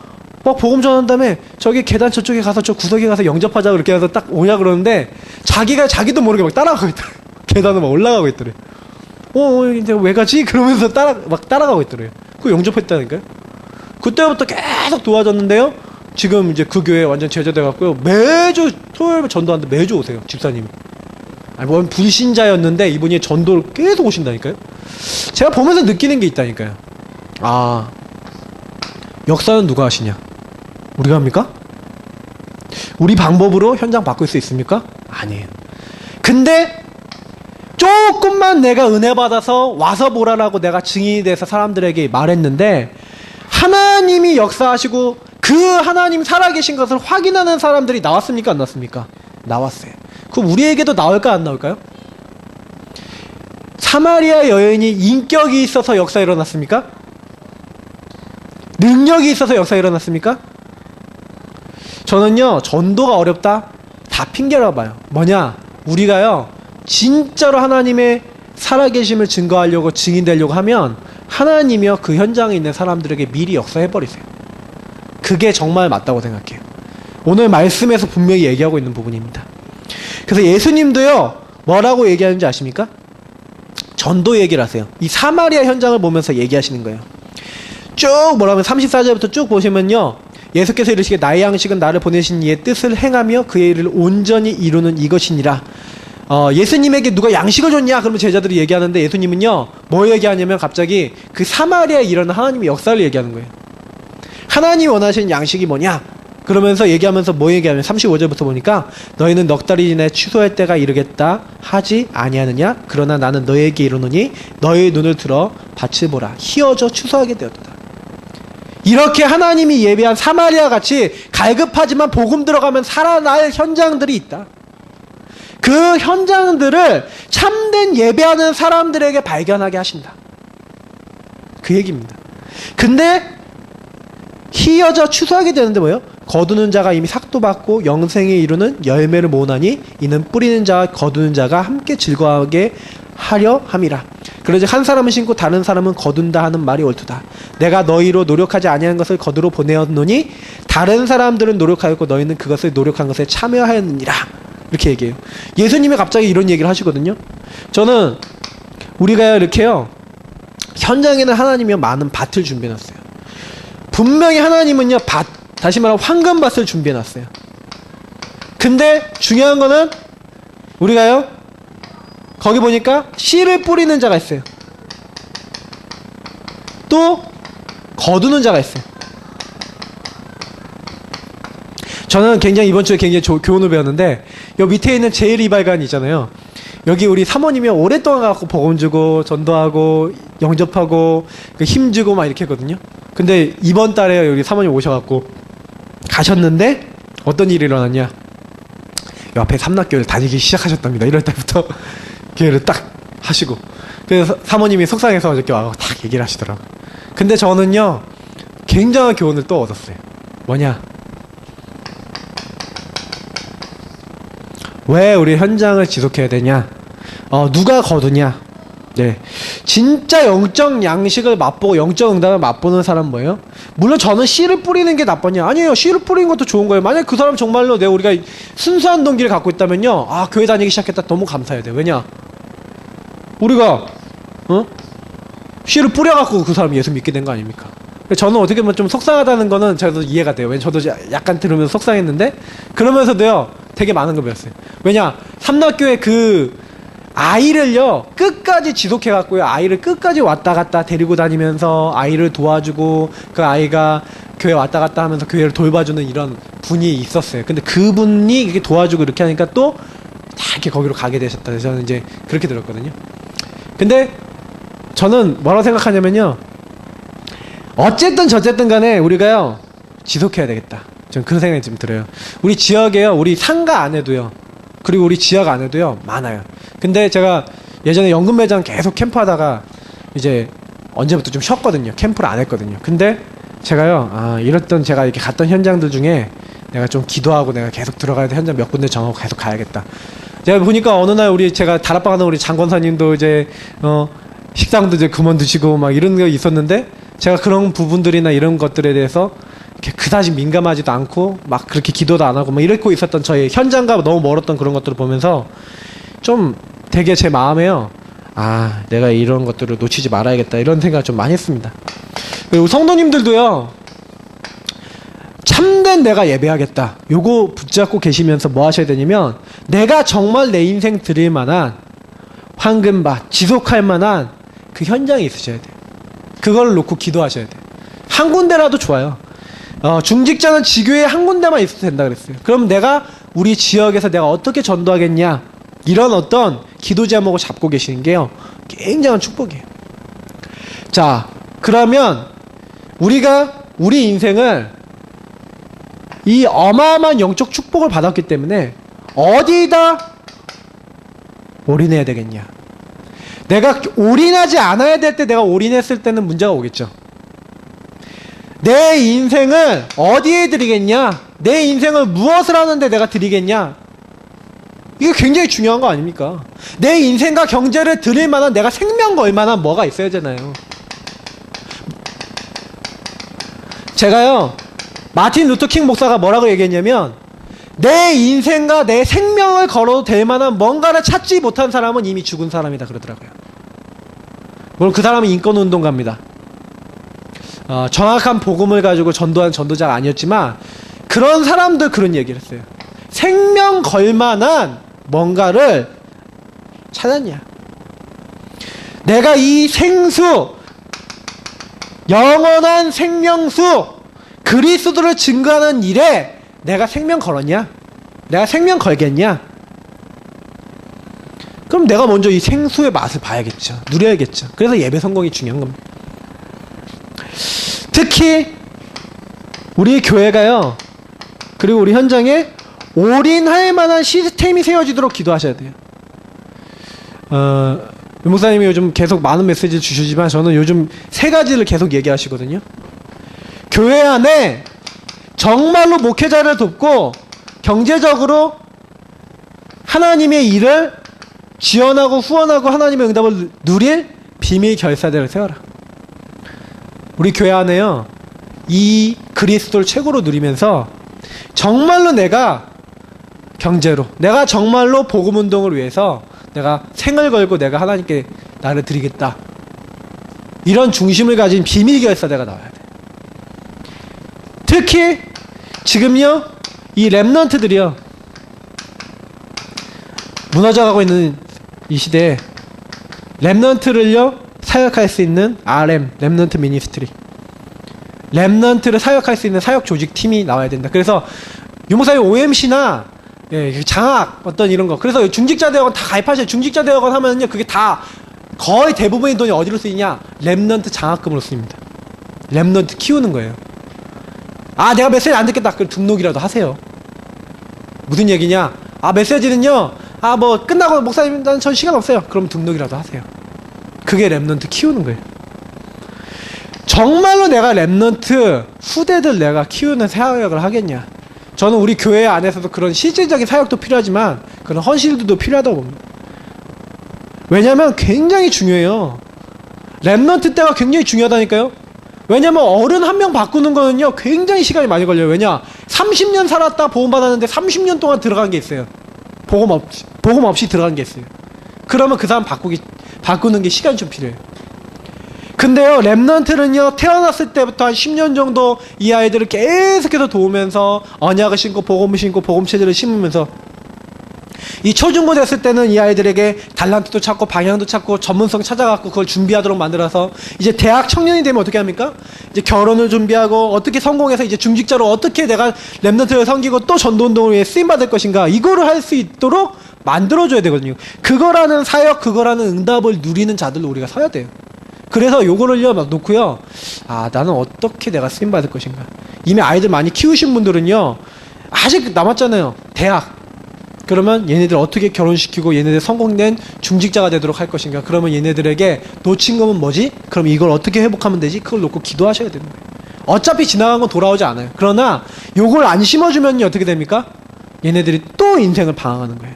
막 복음 전한 다음에 저기 계단 저쪽에 가서 저 구석에 가서 영접하자 그렇게 해서 딱 오냐 그러는데 자기도 모르게 막 따라가고 있더래. 계단을 막 올라가고 있더래. 이제 왜 가지? 그러면서 따라가고 있더래요. 그 영접했다니까요. 그때부터 계속 도와줬는데요. 지금 이제 그 교회 완전 제자돼갖고요. 매주 토요일 전도하는데 매주 오세요. 집사님이. 아니, 뭐 불신자였는데 이분이 전도를 계속 오신다니까요. 제가 보면서 느끼는 게 있다니까요. 아, 역사는 누가 하시냐? 우리가 합니까? 우리 방법으로 현장 바꿀 수 있습니까? 아니에요. 근데 조금만 내가 은혜 받아서 와서 보라라고 내가 증인이 돼서 사람들에게 말했는데 하나님이 역사하시고 그 하나님 살아계신 것을 확인하는 사람들이 나왔습니까? 안 나왔습니까? 나왔어요. 그럼 우리에게도 나올까 안 나올까요? 사마리아 여인이 인격이 있어서 역사 일어났습니까? 능력이 있어서 역사 일어났습니까? 저는요, 전도가 어렵다? 다 핑계라고 봐요. 뭐냐? 우리가요, 진짜로 하나님의 살아계심을 증거하려고 증인되려고 하면 하나님이요, 그 현장에 있는 사람들에게 미리 역사해버리세요. 그게 정말 맞다고 생각해요. 오늘 말씀에서 분명히 얘기하고 있는 부분입니다. 그래서 예수님도요, 뭐라고 얘기하는지 아십니까? 전도 얘기를 하세요. 이 사마리아 현장을 보면서 얘기하시는 거예요. 쭉 뭐라면 34절부터 쭉 보시면요, 예수께서 이르시기를 나의 양식은 나를 보내신 이의 뜻을 행하며 그의 일을 온전히 이루는 이것이니라. 예수님에게 누가 양식을 줬냐? 그러면 제자들이 얘기하는데 예수님은요, 뭐 얘기하냐면 갑자기 그 사마리아에 일어난 하나님의 역사를 얘기하는 거예요. 하나님이 원하시는 양식이 뭐냐? 그러면서 얘기하면서 뭐 얘기하면 35절부터 보니까 너희는 넉 달이 지나 취소할 때가 이르겠다 하지 아니하느냐? 그러나 나는 너희에게 이르노니 너희의 눈을 들어 밭을 보라. 희어져 추수하게 되었다. 이렇게 하나님이 예비한 사마리아 같이 갈급하지만 복음 들어가면 살아날 현장들이 있다. 그 현장들을 참된 예배하는 사람들에게 발견하게 하신다. 그 얘기입니다. 근데 희어져 추수하게 되는데 뭐예요? 거두는 자가 이미 삭도 받고 영생에 이르는 열매를 모으나니 이는 뿌리는 자와 거두는 자가 함께 즐거워하게 하려 함이라. 그러지 한 사람은 심고 다른 사람은 거둔다 하는 말이 옳도다. 내가 너희로 노력하지 아니한 것을 거두러 보내었노니 다른 사람들은 노력하였고 너희는 그것을 노력한 것에 참여하였느니라. 이렇게 얘기해요. 예수님이 갑자기 이런 얘기를 하시거든요. 저는 우리가 이렇게요, 현장에는 하나님이 많은 밭을 준비해놨어요. 분명히 하나님은요, 다시 말하면 황금밭을 준비해놨어요. 근데 중요한 거는 우리가요, 거기 보니까 씨를 뿌리는 자가 있어요. 또 거두는 자가 있어요. 저는 굉장히 이번 주에 굉장히 교훈을 배웠는데, 요 밑에 있는 제1이발관 있잖아요. 여기 우리 사모님이 오랫동안 가고 복음 주고 전도하고 영접하고 힘주고 막 이렇게 했거든요. 근데 이번 달에 여기 사모님 오셔갖고 가셨는데 어떤 일이 일어났냐? 요 앞에 삼락교회를 다니기 시작하셨답니다. 1월달부터 교회를 딱 하시고, 그래서 사모님이 속상해서 이렇게 와서 딱 얘기를 하시더라고요. 근데 저는요, 굉장한 교훈을 또 얻었어요. 뭐냐? 왜 우리 현장을 지속해야 되냐? 누가 거두냐? 네. 진짜 영적 양식을 맛보고 영적 응답을 맛보는 사람 뭐예요? 물론 저는 씨를 뿌리는 게 나쁘냐? 아니에요. 씨를 뿌리는 것도 좋은 거예요. 만약 그 사람 정말로 우리가 순수한 동기를 갖고 있다면요, 아, 교회 다니기 시작했다. 너무 감사해야 돼요. 왜냐? 우리가, 씨를 뿌려갖고 그 사람이 예수 믿게 된 거 아닙니까? 저는 어떻게 보면 좀 속상하다는 거는 저도 이해가 돼요. 왜냐면 저도 약간 들으면서 속상했는데, 그러면서도요, 되게 많은 걸 배웠어요. 왜냐? 삼락교회 그 아이를요, 끝까지 지속해갖고요, 아이를 끝까지 왔다 갔다 데리고 다니면서 아이를 도와주고, 그 아이가 교회 왔다 갔다 하면서 교회를 돌봐주는 이런 분이 있었어요. 근데 그분이 이렇게 도와주고 이렇게 하니까 또 다 이렇게 거기로 가게 되셨다. 저는 이제 그렇게 들었거든요. 근데 저는 뭐라고 생각하냐면요, 어쨌든 저쨌든 간에 우리가요, 지속해야 되겠다. 저는 그런 생각이 좀 들어요. 우리 지역에요, 우리 상가 안에도요, 그리고 우리 지역 안에도요, 많아요. 근데 제가 예전에 연금 매장 계속 캠프하다가 이제 언제부터 좀 쉬었거든요. 캠프를 안 했거든요. 근데 제가요, 이랬던 제가 이렇게 갔던 현장들 중에 내가 좀 기도하고 내가 계속 들어가야 돼. 현장 몇 군데 정하고 계속 가야겠다. 제가 보니까 어느 날 제가 다락방 하는 우리 장권사님도 이제, 식당도 이제 그만두시고 막 이런 게 있었는데, 제가 그런 부분들이나 이런 것들에 대해서 그다지 민감하지도 않고 막 그렇게 기도도 안 하고 막 이러고 있었던 저희 현장과 너무 멀었던 그런 것들을 보면서 좀 되게 제 마음에요, 내가 이런 것들을 놓치지 말아야겠다 이런 생각을 좀 많이 했습니다. 그리고 성도님들도요, 참된 내가 예배하겠다 요거 붙잡고 계시면서 뭐 하셔야 되냐면, 내가 정말 내 인생 드릴 만한 황금밭 지속할 만한 그 현장이 있으셔야 돼요. 그걸 놓고 기도하셔야 돼요. 한 군데라도 좋아요. 중직자는 지교에 한 군데만 있어도 된다 그랬어요. 그럼 내가 우리 지역에서 내가 어떻게 전도하겠냐, 이런 어떤 기도 제목을 잡고 계시는 게요, 굉장한 축복이에요. 자, 그러면 우리가 우리 인생을 이 어마어마한 영적 축복을 받았기 때문에 어디다 올인해야 되겠냐. 내가 올인하지 않아야 될 때 내가 올인했을 때는 문제가 오겠죠. 내 인생을 어디에 드리겠냐, 내 인생을 무엇을 하는데 내가 드리겠냐, 이게 굉장히 중요한 거 아닙니까? 내 인생과 경제를 드릴 만한, 내가 생명 걸 만한 뭐가 있어야 되잖아요. 제가요, 마틴 루터킹 목사가 뭐라고 얘기했냐면, 내 인생과 내 생명을 걸어도 될 만한 뭔가를 찾지 못한 사람은 이미 죽은 사람이다 그러더라고요. 물론 그 사람은 인권운동가입니다. 정확한 복음을 가지고 전도한 전도자가 아니었지만 그런 사람들 그런 얘기를 했어요. 생명 걸만한 뭔가를 찾았냐. 내가 이 생수, 영원한 생명수 그리스도를 증거하는 일에 내가 생명 걸었냐? 내가 생명 걸겠냐? 그럼 내가 먼저 이 생수의 맛을 봐야겠죠. 누려야겠죠. 그래서 예배 성공이 중요한 겁니다. 특히 우리 교회가요, 그리고 우리 현장에 올인할 만한 시스템이 세워지도록 기도하셔야 돼요. 목사님이 요즘 계속 많은 메시지를 주시지만 저는 요즘 3가지를 계속 얘기하시거든요. 교회 안에 정말로 목회자를 돕고 경제적으로 하나님의 일을 지원하고 후원하고 하나님의 응답을 누릴 비밀 결사대를 세워라. 우리 교회 안에요, 이 그리스도를 최고로 누리면서 정말로 내가 경제로, 내가 정말로 복음운동을 위해서 내가 생을 걸고 내가 하나님께 나를 드리겠다, 이런 중심을 가진 비밀 결사대가 나와야 돼. 특히 지금요, 이 랩넌트들이요, 무너져가고 있는 이 시대에 랩넌트를요 사역할 수 있는 RM, 랩넌트 미니스트리, 랩넌트를 사역할 수 있는 사역 조직팀이 나와야 된다. 그래서 유목사님 OMC나 장학 어떤 이런 거, 그래서 중직자 대학원 다 가입하셔요. 중직자 대학원 하면요, 그게 다 거의 대부분의 돈이 어디로 쓰이냐, 랩넌트 장학금으로 쓰입니다. 랩넌트 키우는 거예요. 내가 메시지 안 듣겠다, 그럼 등록이라도 하세요. 무슨 얘기냐, 메시지는요, 뭐 끝나고 목사님 나는 전 시간 없어요, 그럼 등록이라도 하세요. 그게 랩넌트 키우는 거예요. 정말로 내가 랩넌트 후대들 내가 키우는 사역을 하겠냐. 저는 우리 교회 안에서도 그런 실질적인 사역도 필요하지만 그런 헌신도 필요하다고 봅니다. 왜냐면 굉장히 중요해요. 랩넌트 때가 굉장히 중요하다니까요. 왜냐면 어른 한 명 바꾸는 거는요 굉장히 시간이 많이 걸려요. 왜냐, 30년 살았다 보험 받았는데 30년 동안 들어간 게 있어요. 복음 없이 들어간 게 있어요. 그러면 그 사람 바꾸는 게 시간이 좀 필요해요. 근데요, 랩넌트는요 태어났을 때부터 한 10년 정도 이 아이들을 계속해서 도우면서 언약을 심고 복음을 심고 복음 체제를 심으면서 이 초중고 됐을 때는 이 아이들에게 달란트도 찾고 방향도 찾고 전문성 찾아갖고 그걸 준비하도록 만들어서 이제 대학 청년이 되면 어떻게 합니까? 이제 결혼을 준비하고 어떻게 성공해서 이제 중직자로 어떻게 내가 랩넌트를 섬기고 또 전도운동을 위해 쓰임받을 것인가, 이거를 할 수 있도록 만들어줘야 되거든요. 그거라는 사역, 그거라는 응답을 누리는 자들로 우리가 서야 돼요. 그래서 요거를요 막 놓고요, 나는 어떻게 내가 쓰임받을 것인가. 이미 아이들 많이 키우신 분들은요 아직 남았잖아요. 대학. 그러면 얘네들 어떻게 결혼시키고 얘네들 성공된 중직자가 되도록 할 것인가. 그러면 얘네들에게 놓친 거면 뭐지? 그럼 이걸 어떻게 회복하면 되지? 그걸 놓고 기도하셔야 되는 거예요. 어차피 지나간 건 돌아오지 않아요. 그러나 요걸 안 심어주면 어떻게 됩니까? 얘네들이 또 인생을 방황하는 거예요.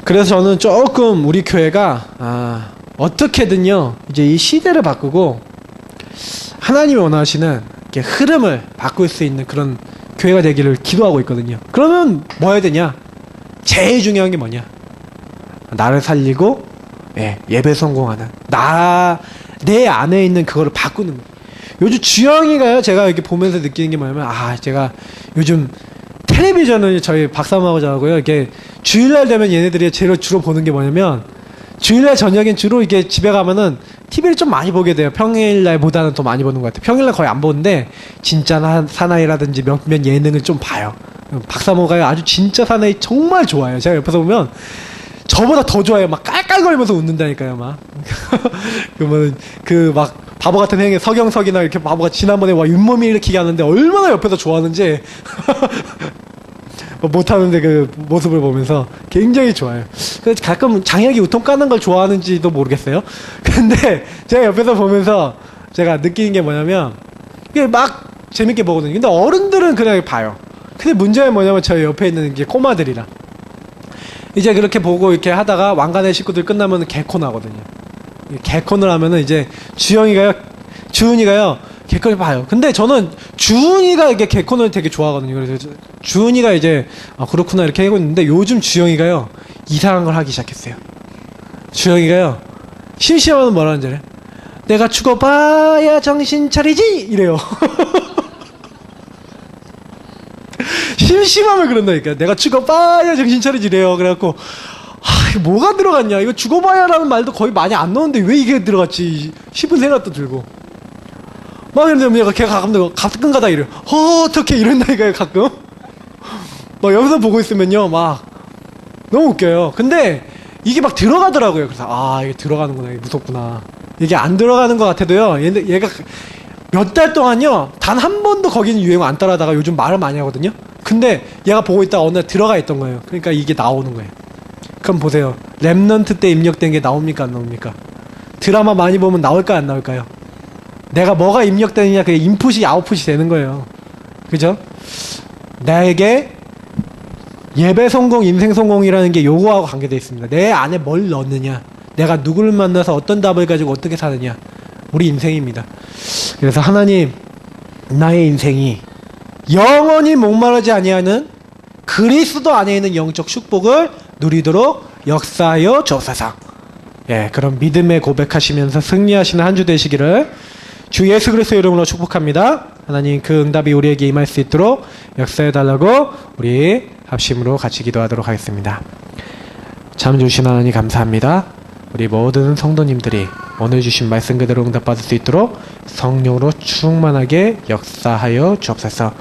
그래서 저는 조금 우리 교회가 어떻게든요 이제 이 시대를 바꾸고 하나님이 원하시는 이렇게 흐름을 바꿀 수 있는 그런 교회가 되기를 기도하고 있거든요. 그러면 뭐 해야 되냐? 제일 중요한 게 뭐냐? 나를 살리고 예배 성공하는 내 안에 있는 그거를 바꾸는 거예요. 요즘 주영이가요, 제가 이렇게 보면서 느끼는 게 뭐냐면, 제가 요즘 텔레비전을 저희 박사모하고 저하고요, 이렇게 주일날 되면 얘네들이 주로 보는 게 뭐냐면, 주일날 저녁엔 주로 이게 집에 가면은 TV를 좀 많이 보게 돼요. 평일날보다는 더 많이 보는 것 같아요. 평일날 거의 안 보는데, 진짜 사나이라든지 몇몇 예능을 좀 봐요. 박사모가요, 아주 진짜 사나이 정말 좋아해요. 제가 옆에서 보면, 저보다 더 좋아해요. 막 깔깔거리면서 웃는다니까요, 막. 그러면 막 바보 같은 행위 서경석이나 이렇게 바보가 지난번에 윗몸 일으키게 하는데 얼마나 옆에서 좋아하는지 못하는데 그 모습을 보면서 굉장히 좋아요. 그래서 가끔 장혁이 우통 까는 걸 좋아하는지도 모르겠어요. 근데 제가 옆에서 보면서 제가 느끼는 게 뭐냐면 이게 막 재밌게 보거든요. 근데 어른들은 그냥 봐요. 근데 문제는 뭐냐면 저희 옆에 있는 게 꼬마들이라. 이제 그렇게 보고 이렇게 하다가 왕관의 식구들 끝나면 개콘 하거든요. 개콘을 하면은 이제 주은이가요 개콘을 봐요. 근데 저는 주은이가 이게 개콘을 되게 좋아하거든요. 그래서 주은이가 이제 그렇구나 이렇게 하고 있는데 요즘 주영이가요 이상한 걸 하기 시작했어요. 주영이가요 심심하면 뭐라는 줄 알아요? 내가 죽어봐야 정신 차리지 이래요. 심심하면 그런다니까. 내가 죽어봐야 정신 차리지래요. 그래갖고 뭐가 들어갔냐, 이거 죽어봐야라는 말도 거의 많이 안 나오는데 왜 이게 들어갔지 싶은 생각도 들고 막 이러면 걔가 가끔 가다 이래요. 어떻게 이런다니까요. 가끔 막 여기서 보고 있으면요 막 너무 웃겨요. 근데 이게 막 들어가더라고요. 그래서 이게 들어가는구나, 이게 무섭구나. 이게 안 들어가는 것 같아도요 얘가 몇 달 동안요 단 한 번도 거기는 유행어 안 따라하다가 요즘 말을 많이 하거든요. 근데 얘가 보고 있다가 어느 날 들어가 있던 거예요. 그러니까 이게 나오는 거예요. 그럼 보세요. 랩넌트 때 입력된 게 나옵니까 안 나옵니까? 드라마 많이 보면 나올까요 안 나올까요? 내가 뭐가 입력되느냐 그게 인풋이 아웃풋이 되는 거예요. 그죠? 나에게 예배 성공, 인생 성공이라는 게 요거하고 관계되어 있습니다. 내 안에 뭘 넣느냐, 내가 누구를 만나서 어떤 답을 가지고 어떻게 사느냐, 우리 인생입니다. 그래서 하나님, 나의 인생이 영원히 목마르지 아니하는 그리스도 안에 있는 영적 축복을 누리도록 역사하여 주옵소서. 그런 믿음의 고백하시면서 승리하시는 한 주 되시기를 주 예수 그리스도의 이름으로 축복합니다. 하나님, 그 응답이 우리에게 임할 수 있도록 역사해달라고 우리 합심으로 같이 기도하도록 하겠습니다. 참 주신 하나님 감사합니다. 우리 모든 성도님들이 오늘 주신 말씀 그대로 응답받을 수 있도록 성령으로 충만하게 역사하여 주옵소서.